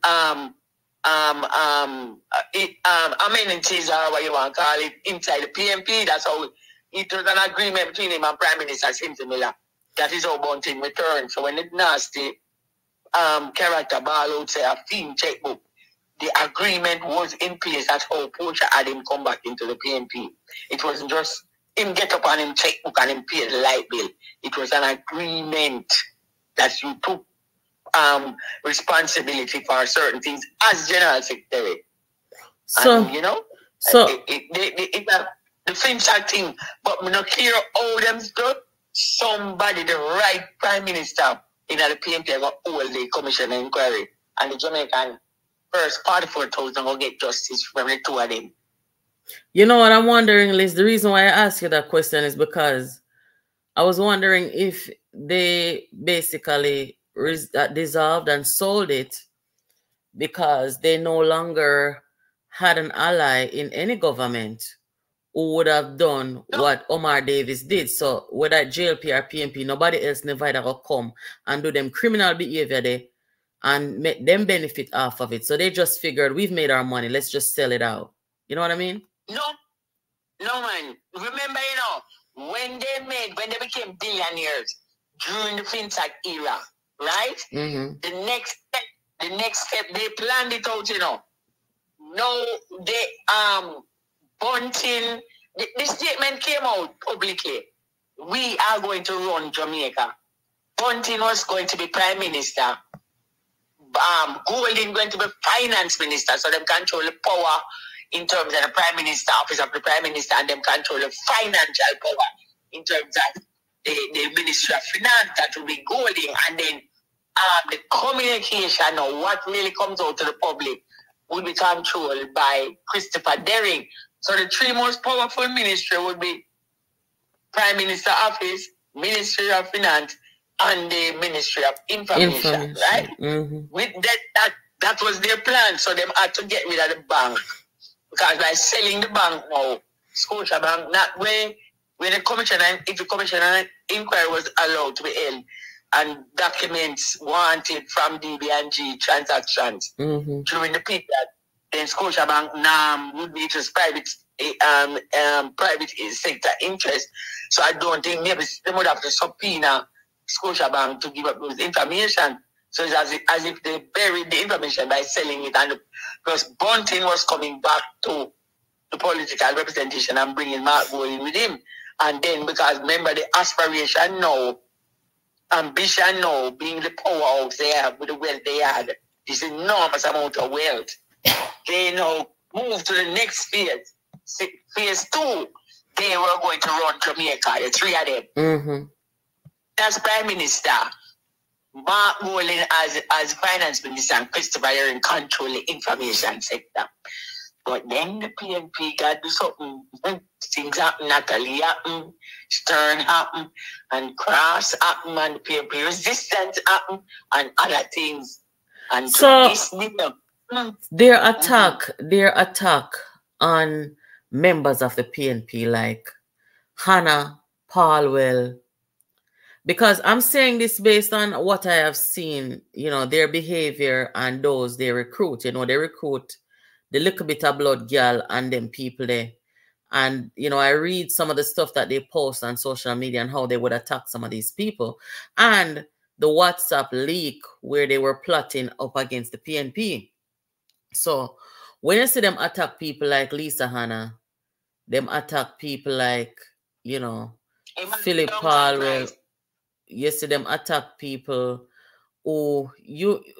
amenities, or what you want to call it, inside the PNP. That's how it was an agreement between him and Prime Minister Cynthia Miller. That is how Bunting returned. So when the nasty character ball out say a theme checkbook, the agreement was in place. That's how Portia had him come back into the PNP. It wasn't just him get up on him checkbook and him pay the light bill. It was an agreement that you took responsibility for certain things as General Secretary. So, and, the FINSAC thing, but we not clear all them stuff. Somebody, the right Prime Minister in the PNP, got all the commission inquiry, and the Jamaican first 44,000 will get justice from the two of them. You know what I'm wondering, Liz? The reason why I asked you that question is because I was wondering if they basically dissolved and sold it because they no longer had an ally in any government who would have done what Omar Davis did. So whether JLP or PNP, nobody else never will come and do them criminal behavior there and make them benefit off of it. So they just figured, we've made our money, let's just sell it out. You know what I mean? No, man. Remember, when they became billionaires during the FINSAC era, right? The next step, they planned it out, No, they Bunting, the statement came out publicly. We are going to run Jamaica. Bunting was going to be Prime Minister. Golding going to be Finance Minister, so them control the power in terms of the Prime Minister, office of the Prime Minister, and them control the financial power in terms of the Ministry of Finance, that will be Golding, and then the communication of what really comes out to the public will be controlled by Christopher Derrick. So the three most powerful ministry would be Prime Minister Office, Ministry of Finance, and the Ministry of Information. Right? With that was their plan. So they had to get rid of the bank, because by selling the bank now, Scotia Bank, not when the commission and if the commission and inquiry was allowed to be held, and documents wanted from DB&G transactions during the period, then Scotiabank would be just private sector interest. So I don't think maybe they would have to subpoena Scotiabank to give up those information. So it's as if they buried the information by selling it, and because Bunting was coming back to the political representation and bringing Mark Golding with him, and then because remember the aspiration now, ambition now, being the powerhouse they have with the wealth they had, this enormous amount of wealth, they now move to the next phase. Phase 2, they were going to run Jamaica, the three of them. As Prime Minister, Mark Golding as Finance Minister, and Christopher Derrick control the information sector. But then the PNP got to do something. Things happen, Natalie happened, Stern happened, and Cross happened, and the PNP resistance happened, and other things. And so their attack on members of the PNP, like Hannah Palwell, because I'm saying this based on what I have seen, you know, their behavior and those they recruit. You know, they recruit the little bit of blood girl and them people there. And, you know, I read some of the stuff that they post on social media and how they would attack some of these people. And the WhatsApp leak where they were plotting up against the PNP. So when you see them attack people like Lisa Hanna, them attack people like, you know, Philip Palwell, you see them attack people who,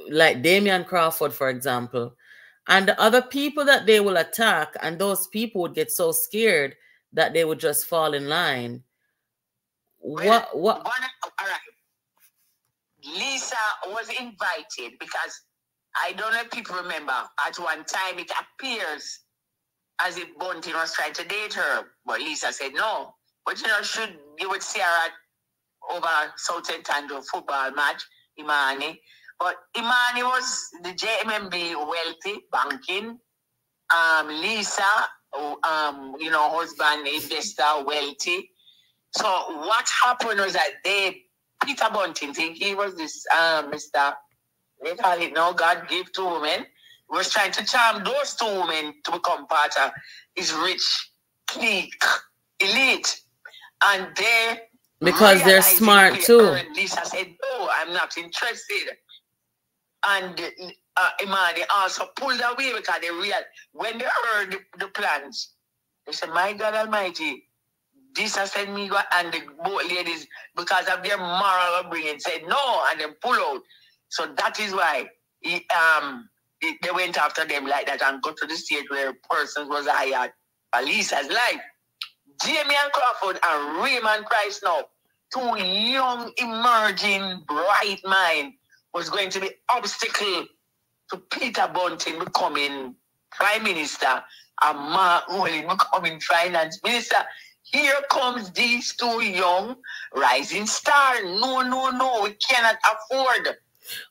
like Damian Crawford, for example, and the other people that they will attack, and those people would get so scared that they would just fall in line. What? All right. Lisa was invited because I don't know if people remember, at one time it appears as if Bunting was trying to date her, but Lisa said no. But you know, you would see her over South End football match, Imani. But Imani was the JMMB wealthy, banking. Lisa, you know, husband, investor, wealthy. So what happened was that Peter Bunting, think he was this Mr. They call it now God give to women, was trying to charm those two women to become part of his rich clique, elite. And because they're smart too. Lisa said, no, I'm not interested. And Imani also pulled away because they realized when they heard the plans, they said, my God Almighty, this has sent me, and the both ladies, because of their moral upbringing, said no, and then pull out. So that is why they went after them like that and got to the stage where persons was hired for Lisa's life. Jamie and Crawford and Raymond Price now, two young, emerging, bright minds, was going to be obstacle to Peter Bunting becoming Prime Minister and Mark Golding becoming Finance Minister. Here comes these two young rising stars. No, we cannot afford.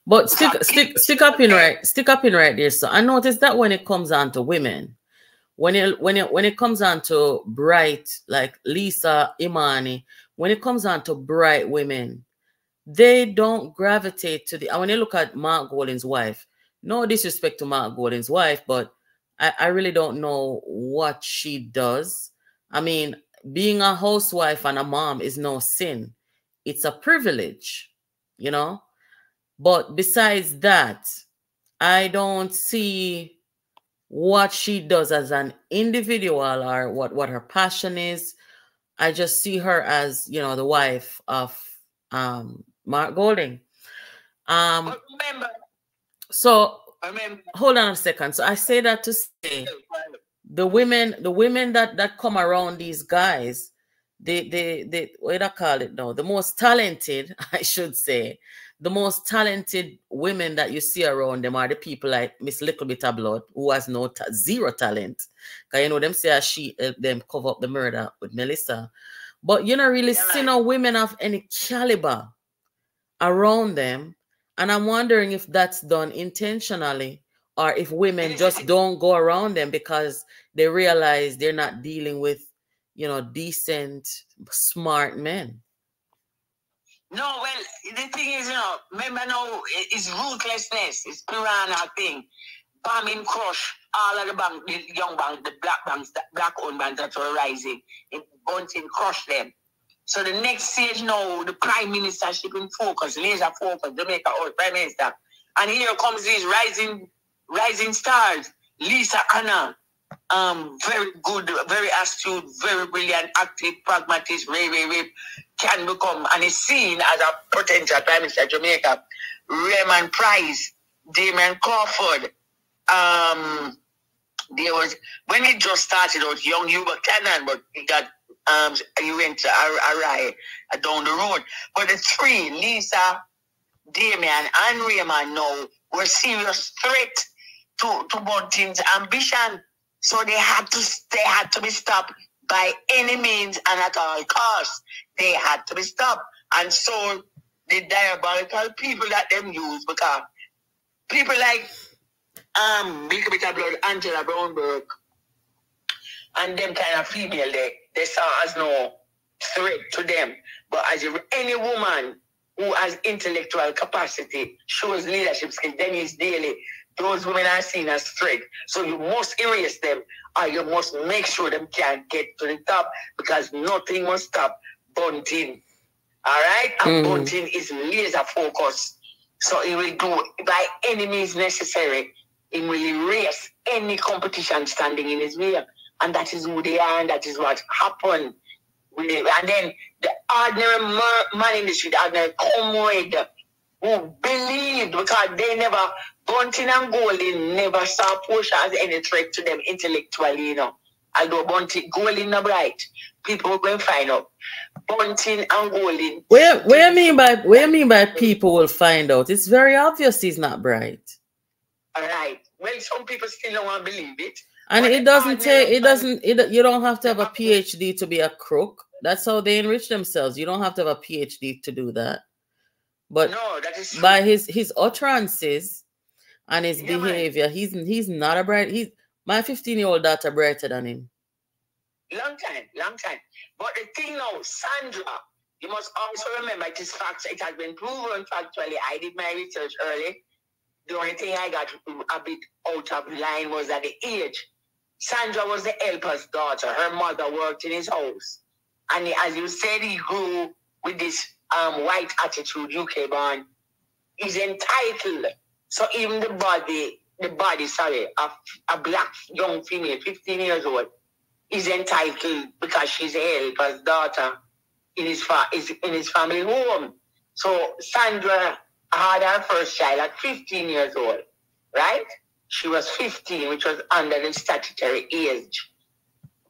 But stick up in right there. So I noticed that when it comes on to women, when it comes on to bright like Lisa, Imani, when it comes on to bright women, they don't gravitate to the. And when you look at Mark Golding's wife, no disrespect to Mark Golding's wife, but I really don't know what she does. I mean, being a housewife and a mom is no sin. It's a privilege, you know. But besides that, I don't see what she does as an individual or what her passion is. I just see her as, you know, the wife of Mark Golding. Hold on a second. So I say that to say the women that come around these guys, the what do I call it now? The most talented, I should say, the most talented women that you see around them are the people like Miss Little Bit of Blood, who has zero talent. Because you know them say she them cover up the murder with Melissa. But you don't really see no women of any caliber around them. And I'm wondering if that's done intentionally or if women just don't go around them because they realize they're not dealing with, you know, decent, smart men. No, well, the thing is, you know, remember now, it's ruthlessness, it's piranha thing. Bombing crush all of the banks, the young banks, the black banks, the black-owned banks that were rising. It bunting crush them. So the next stage now, the prime ministership in focus, laser focus, Jamaica prime minister. And here comes these rising stars. Lisa Anna, very good, very astute, very brilliant, active, pragmatist, very can become and is seen as a potential prime minister of Jamaica. Raymond Price, Damien Crawford. There was when he just started out, young Hubert Cannon, but he went awry down the road. But the three, Lisa, Damien, and Raymond, now were serious threat to Bunting's ambition. So they had to be stopped by any means and at all costs. They had to be stopped. And so the diabolical people that them use, because people like Little Bit of Blood, Angela Brownberg, and them kind of female, they saw as no threat to them. But as any woman who has intellectual capacity, shows leadership skills, Denise Daly, those women are seen as threat. So you must erase them, or you must make sure them can't get to the top, because nothing must stop Bunting. All right? And Bunting is laser focused. So he will do by any means necessary. He will erase any competition standing in his way. And that is who they are, and that is what happened. And then the ordinary man in the street, the ordinary comrade, who believed, because they never, Bunting and Golding never saw Portia as any threat to them intellectually, you know. Although Golding not bright, people will go and find out. Bunting and Golding. What you mean by people will find out? It's very obvious he's not bright. All right. Well, some people still don't want to believe it. And it doesn't take, you don't have to have a PhD to be a crook. That's how they enrich themselves. You don't have to have a PhD to do that. But no, that is true. By his utterances and his behavior, man. he's not a bright. My 15-year-old daughter brighter than him. Long time. But the thing now, Sandra, you must also remember it is facts. It has been proven factually. I did my research early. The only thing I got a bit out of line was at the age. Sandra was the helper's daughter. Her mother worked in his house. And as you said, he grew with this white attitude, UK born. He's entitled. So even the body, a black young female, 15 years old, is entitled because she's a helper's daughter in his family home. So Sandra had her first child at 15 years old, right? She was 15, which was under the statutory age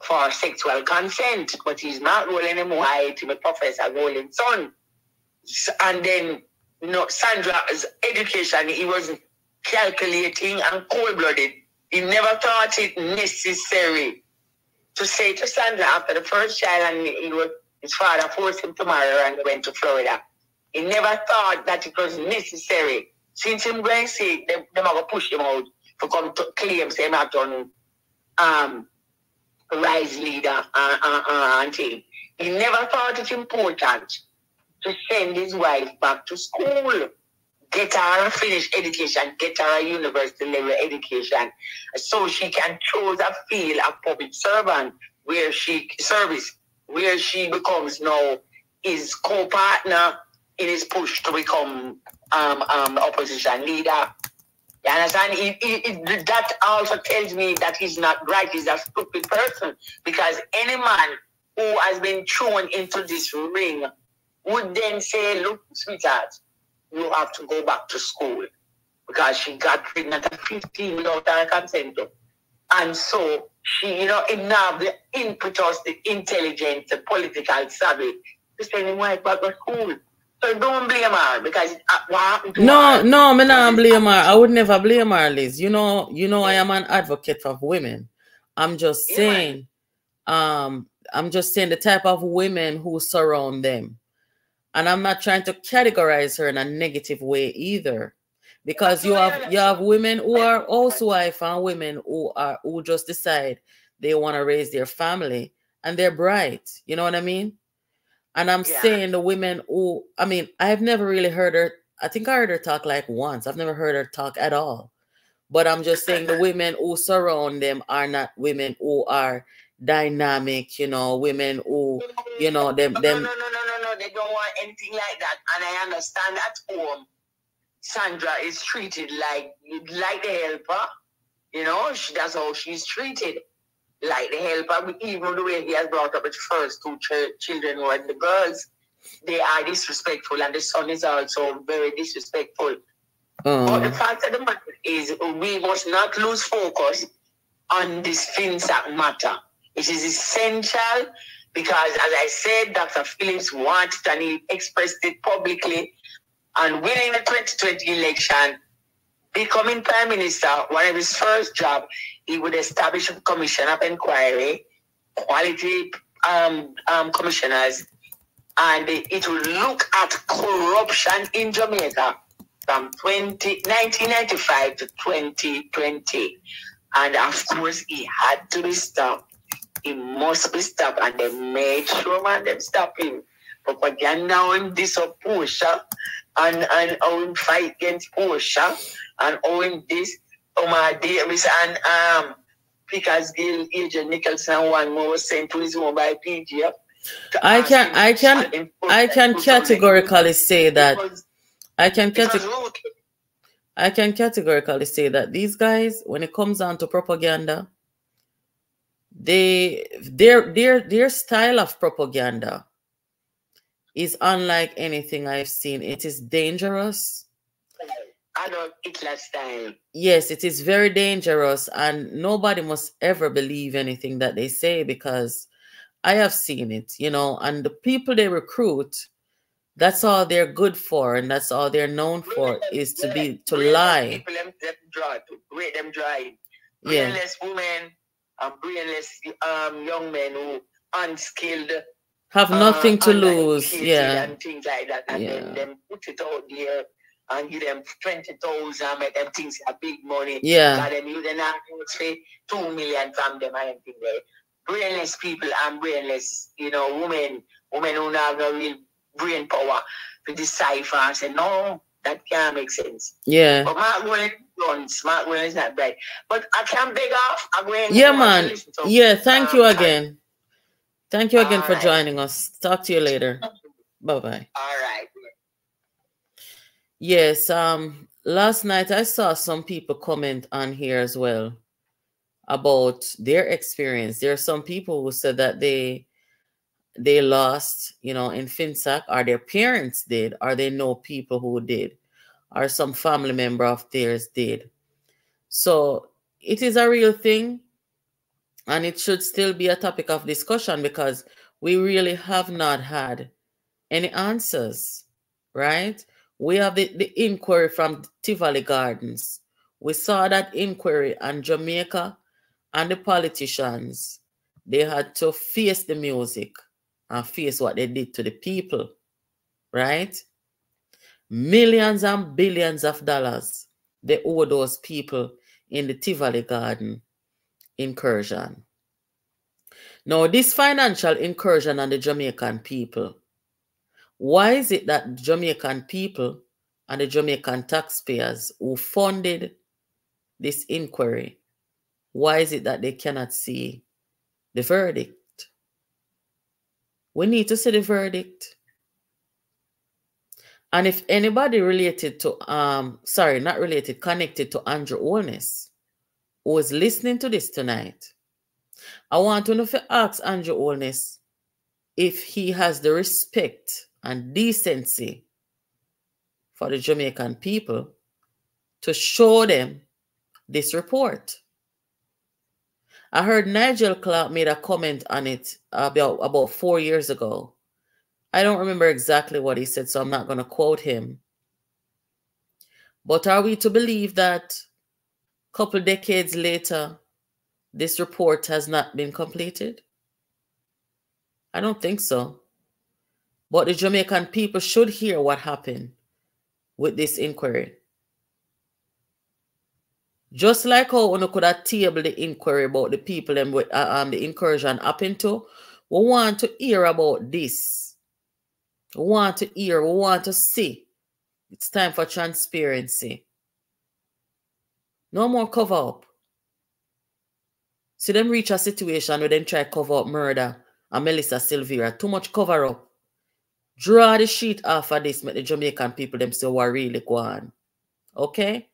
for sexual consent, but he's not rolling him white, he's a professor rolling son. And then, Sandra's education, he was calculating and cold-blooded. He never thought it necessary to say to Sandra after the first child, and his father forced him to marry her and went to Florida. He never thought that it was necessary. Since him going sick, they are going to push him out to come to claim him not on rise leader until he never thought it important to send his wife back to school, get her a finished education, get her a university level education, so she can choose a field of public servant where she becomes now his co-partner in his push to become opposition leader. You understand? That also tells me that he's not bright, he's a stupid person. Because any man who has been thrown into this ring would then say, look, sweetheart, you have to go back to school. Because she got pregnant at 15 without her consent. And so she, you know, him now the impetus, the intelligence, the political savvy to send him right back to school. So don't blame her because what happened to her. No, me not blame her. I would never blame her, Liz. You know, I am an advocate of women. I'm just saying, I'm just saying the type of women who surround them. And I'm not trying to categorize her in a negative way either. Because you have women who are housewives and women who just decide they want to raise their family and they're bright. You know what I mean? And I'm saying the women who, I mean, I've never really heard her. I think I heard her talk like once. I've never heard her talk at all. But I'm just saying the women who surround them are not women who are dynamic, you know, women who, you know, them. No, they don't want anything like that. And I understand at home, Sandra is treated like the helper. You know, that's how she's treated. Like the helper, even the way he has brought up his first two children, who are the girls, they are disrespectful, and the son is also very disrespectful. But the fact of the matter is, we must not lose focus on this FINSAC matter. It is essential because, as I said, Dr. Phillips wanted and he expressed it publicly. And winning the 2020 election, becoming Prime Minister, one of his first jobs, he would establish a commission of inquiry, quality commissioners, and it will look at corruption in Jamaica from 1995 to 2020. And of course, he had to be stopped. He must be stopped, and they made sure, man, them stop him. Propaganda on this of Portia, and on fight against Portia, and on this, Omar Davis, and Pickers Gill, Agent Nicholson, one more was sent to his home by PGF. I can categorically say that. I can categorically say that these guys, when it comes down to propaganda, their style of propaganda is unlike anything I've seen. It is dangerous. Adolf Hitler style. Yes, it is very dangerous, and nobody must ever believe anything that they say, because I have seen it, you know, and the people they recruit, that's all they're good for, and that's all they're known for, is to lie. People them dry. Yeah. Brainless women and brainless young men who unskilled, have nothing to lose, and things like that, and then them put it out there and give them 20,000, make them think a big money. Yeah. And then you then have to say 2 million from them and everything there. Brainless people and brainless, you know, women who have no real brain power to decipher and say, no, that can't make sense. Yeah. But Mark Williams is not bright. But I can't beg off. I'm going man. Yeah, thank you again. Thank you again for joining us. Talk to you later. Bye-bye. All right. Yes, last night I saw some people comment on here as well about their experience. There are some people who said that they lost, you know, in FINSAC, or their parents did, or they know people who did, or some family member of theirs did. So it is a real thing, and it should still be a topic of discussion, because we really have not had any answers, right? We have the inquiry from Tivoli Gardens. We saw that inquiry on Jamaica, and the politicians, they had to face the music and face what they did to the people, right? Millions and billions of dollars they owe those people in the Tivoli Garden incursion. Now, this financial incursion on the Jamaican people, why is it that Jamaican people and the Jamaican taxpayers who funded this inquiry, why is it that they cannot see the verdict? We need to see the verdict. And if anybody related to, connected to Andrew Holness, who is listening to this tonight, I want to know if you ask Andrew Holness if he has the respect and decency for the Jamaican people to show them this report. I heard Nigel Clark made a comment on it about 4 years ago. I don't remember exactly what he said, so I'm not going to quote him. But are we to believe that a couple decades later, this report has not been completed? I don't think so. But the Jamaican people should hear what happened with this inquiry. Just like how we could have tabled the inquiry about the people and with the incursion happened to, we want to hear about this. We want to hear, we want to see. It's time for transparency. No more cover up. See them reach a situation where they try to cover up murder and Melissa Silvera. Too much cover up. Draw the sheet off of this, make the Jamaican people them say what really go on. Okay?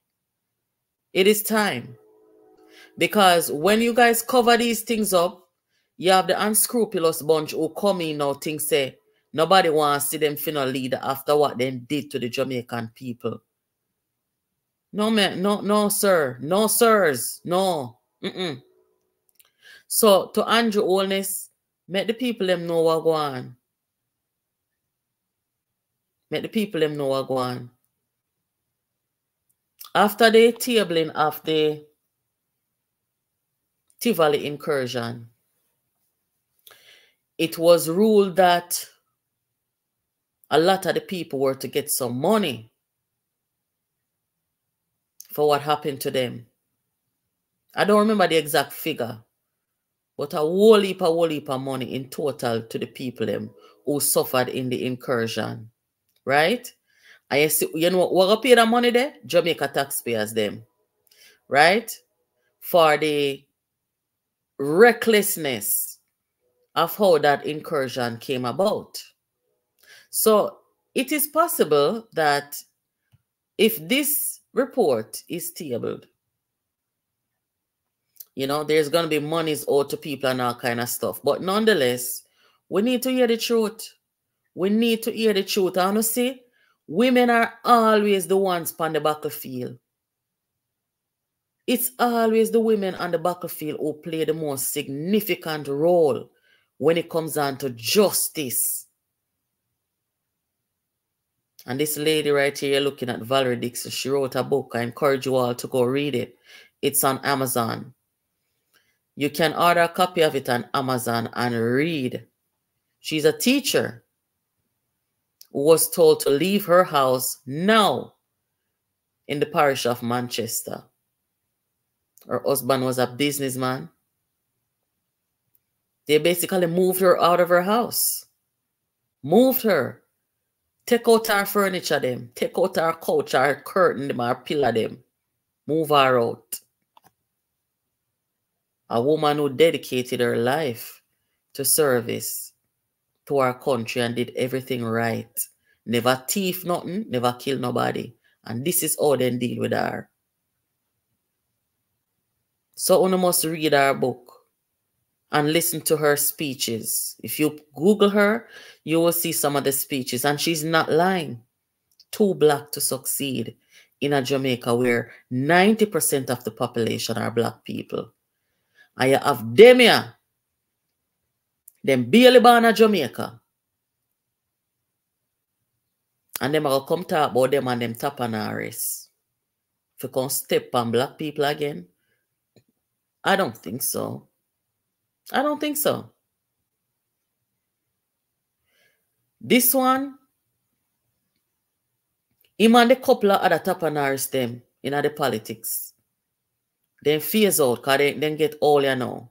It is time. Because when you guys cover these things up, you have the unscrupulous bunch who come in now think say nobody wants to see them final leader after what they did to the Jamaican people. No, man, no, sir. No, sirs. No. So to Andrew Holness, make the people them know what go on. Make the people them know what go on. After the tabling of the Tivoli incursion, it was ruled that a lot of the people were to get some money for what happened to them. I don't remember the exact figure, but a whole heap of money in total to the people them who suffered in the incursion. Right? And you know what gonna pay the money there? Jamaica taxpayers them. Right? For the recklessness of how that incursion came about. So it is possible that if this report is tabled, you know, there's going to be monies owed to people and all kind of stuff. But nonetheless, we need to hear the truth. We need to hear the truth. And you see, women are always the ones on the battlefield. It's always the women on the battlefield who play the most significant role when it comes down to justice. And this lady right here, you're looking at Valerie Dixon, she wrote a book. I encourage you all to go read it. It's on Amazon. You can order a copy of it on Amazon and read. She's a teacher who was told to leave her house now in the parish of Manchester. Her husband was a businessman. They basically moved her out of her house. Moved her. Take out her furniture them. Take out her couch, her curtain them, her pillar them. Move her out. A woman who dedicated her life to service to our country and did everything right. Never thief nothing, never kill nobody. And this is how they deal with her. So you must read her book and listen to her speeches. If you Google her, you will see some of the speeches. And she's not lying. Too black to succeed in a Jamaica where 90% of the population are black people. And you have them here. Them barely born in Jamaica. And them are going to come talk about them and them tapanaris. If you can step on black people again, I don't think so. I don't think so. This one, him and the couple of other tapanaris them in the politics. Then phase out because they then get all you know.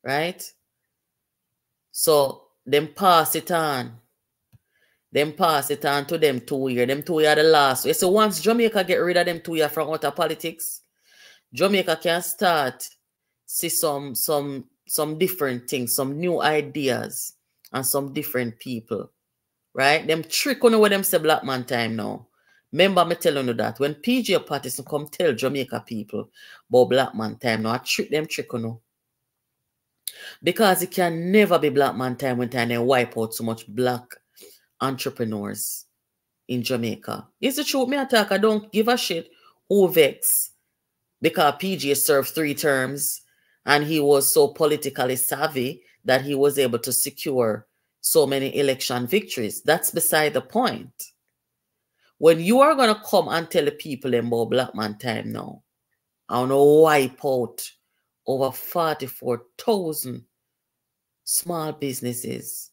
Right? So, them pass it on. Them pass it on to them 2 years. Them 2 years are the last. So once Jamaica get rid of them 2 years from out of politics, Jamaica can start see some different things, some new ideas, and some different people. Right? Them trick on what them say black man time now. Remember me telling you that when PJ Patterson come tell Jamaica people about black man time now, I trick on you. Because it can never be black man time when time they wipe out so much black entrepreneurs in Jamaica. It's the truth, me attack. I don't give a shit who vex. Because PJ served 3 terms And he was so politically savvy that he was able to secure so many election victories. That's beside the point. When you are going to come and tell the people about Black Man Time now, I want to wipe out over 44,000 small businesses,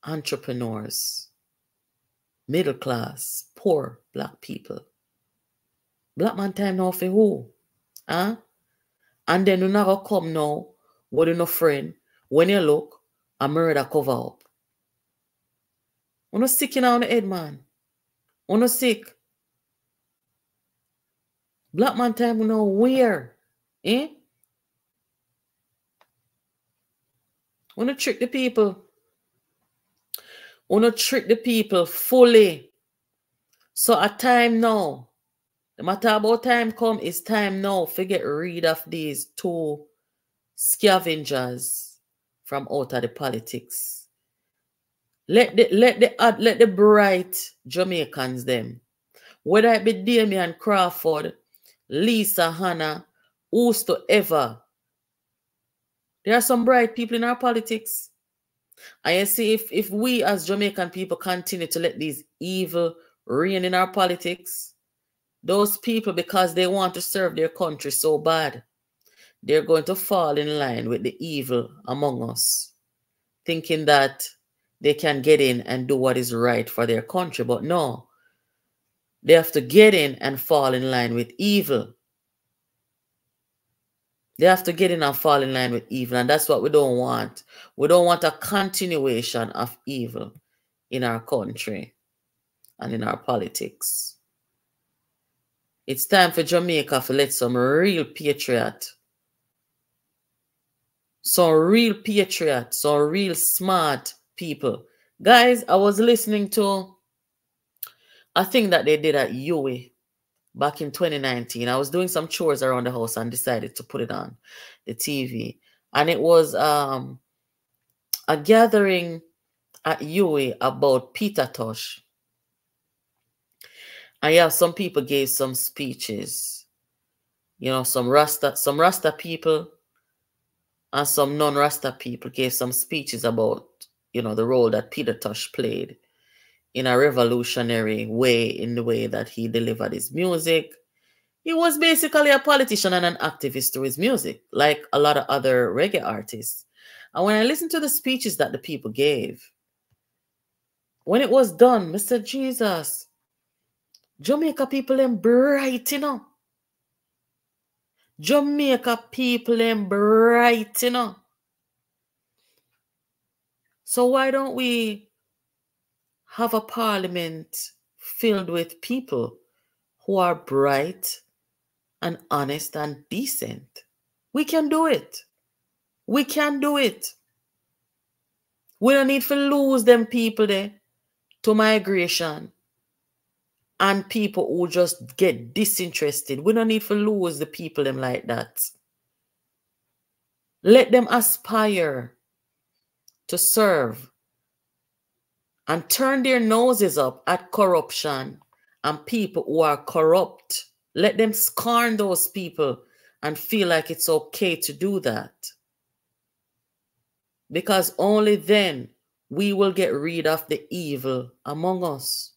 entrepreneurs, middle class, poor Black people. Black Man Time now for who? Huh? And then you never come now with no friend. When you look, a murder cover up. You're not sick in on the head, man. You're not sick. Black Man Time now where? Eh? Wanna trick the people. Wanna trick the people fully. So a time now. No matter about time come, it's time now to get rid of these two scavengers from out of the politics. Let the bright Jamaicans them. Whether it be Damian Crawford, Lisa Hanna, whosoever. There are some bright people in our politics. And you see, if we as Jamaican people continue to let these evil reign in our politics, those people, because they want to serve their country so bad, they're going to fall in line with the evil among us, thinking that they can get in and do what is right for their country. But no, they have to get in and fall in line with evil. They have to get in and fall in line with evil. And that's what we don't want. We don't want a continuation of evil in our country and in our politics. It's time for Jamaica to let some real patriot, some real smart people. Guys, I was listening to a thing that they did at UWI back in 2019. I was doing some chores around the house and decided to put it on the TV. And it was a gathering at UWI about Peter Tosh. And yeah, some people gave some speeches. You know, some Rasta people and some non-Rasta people gave some speeches about, you know, the role that Peter Tosh played in a revolutionary way, in the way that he delivered his music. He was basically a politician and an activist through his music, like a lot of other reggae artists. And when I listened to the speeches that the people gave, when it was done, Mr. Jesus, Jamaica people them bright, you know. Jamaica people them bright, you know. So why don't we have a parliament filled with people who are bright and honest and decent? We can do it. We can do it. We don't need to lose them people there to migration and people who just get disinterested. We don't need to lose the people them like that. Let them aspire to serve and turn their noses up at corruption and people who are corrupt. Let them scorn those people and feel like it's okay to do that. Because only then we will get rid of the evil among us.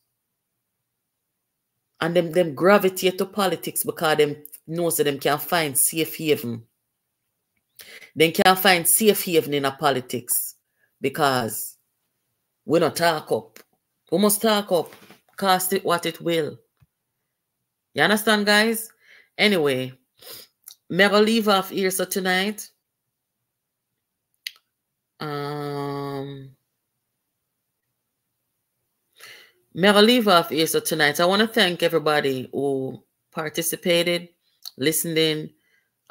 And them gravitate to politics because them know that them can find safe haven. They can find safe haven in a politics because we don't talk up. We must talk up. Cost it what it will. You understand, guys? Anyway, may I leave off here so tonight? May I leave off here so tonight? I want to thank everybody who participated, listened in,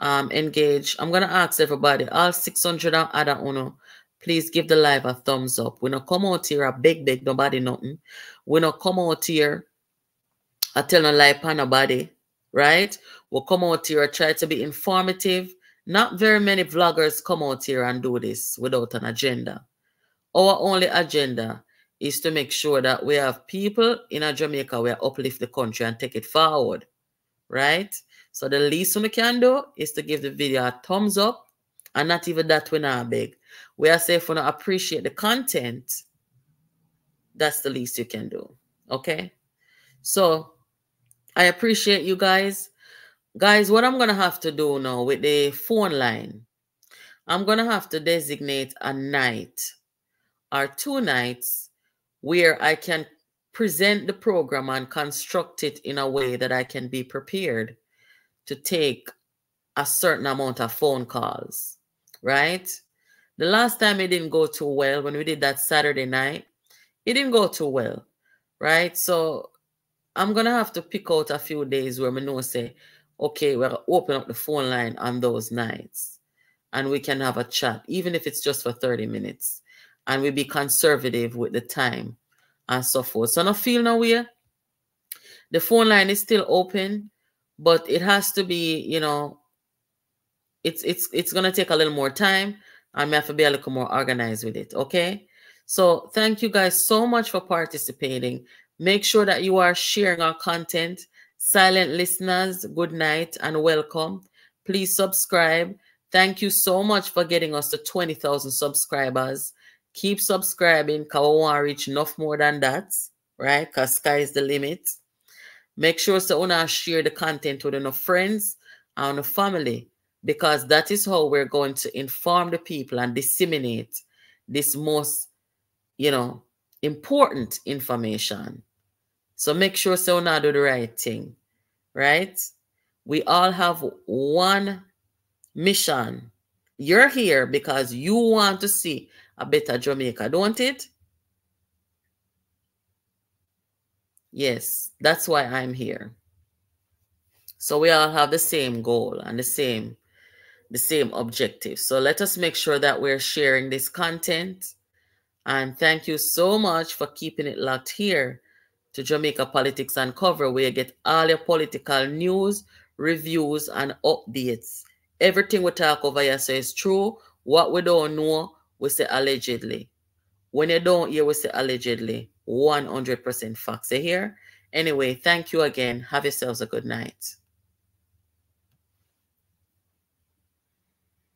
engaged. I'm going to ask everybody, all 600 and other uno, please give the live a thumbs up. We don't come out here a beg nobody nothing. We don't come out here a tell no lie for nobody, right? We'll come out here and try to be informative. Not very many vloggers come out here and do this without an agenda. Our only agenda is to make sure that we have people in Jamaica where uplift the country and take it forward, right? So the least we can do is to give the video a thumbs up And not even that we not beg. We are saying if we not appreciate the content, that's the least you can do. Okay? So I appreciate you guys. Guys, what I'm going to have to do now with the phone line, I'm going to have to designate a night or 2 nights where I can present the program and construct it in a way that I can be prepared to take a certain amount of phone calls, right? The last time it didn't go too well, when we did that Saturday night, it didn't go too well, right? So I'm going to have to pick out a few days where I know say, okay, we'll open up the phone line on those nights and we can have a chat, even if it's just for 30 minutes. And we be conservative with the time and so forth. So no feel no way. The phone line is still open, but it has to be, you know, it's going to take a little more time. I may have to be a little more organized with it, okay? So thank you guys so much for participating. Make sure that you are sharing our content. Silent listeners, good night and welcome. Please subscribe. Thank you so much for getting us to 20,000 subscribers. Keep subscribing because we want to reach enough more than that, right? Because sky is the limit. Make sure so you share the content with enough friends and family, because that is how we're going to inform the people and disseminate this most, you know, important information. So make sure so you do the right thing, right? We all have one mission. You're here because you want to see a better Jamaica, don't it? Yes, that's why I'm here. So we all have the same goal and the same objective. So let us make sure that we're sharing this content. And thank you so much for keeping it locked here to Jamaica Politics Uncovered, where you get all your political news, reviews, and updates. Everything we talk over here is true. What we don't know, we say allegedly. When you don't hear, we say allegedly. 100% facts. You hear? Anyway, thank you again. Have yourselves a good night.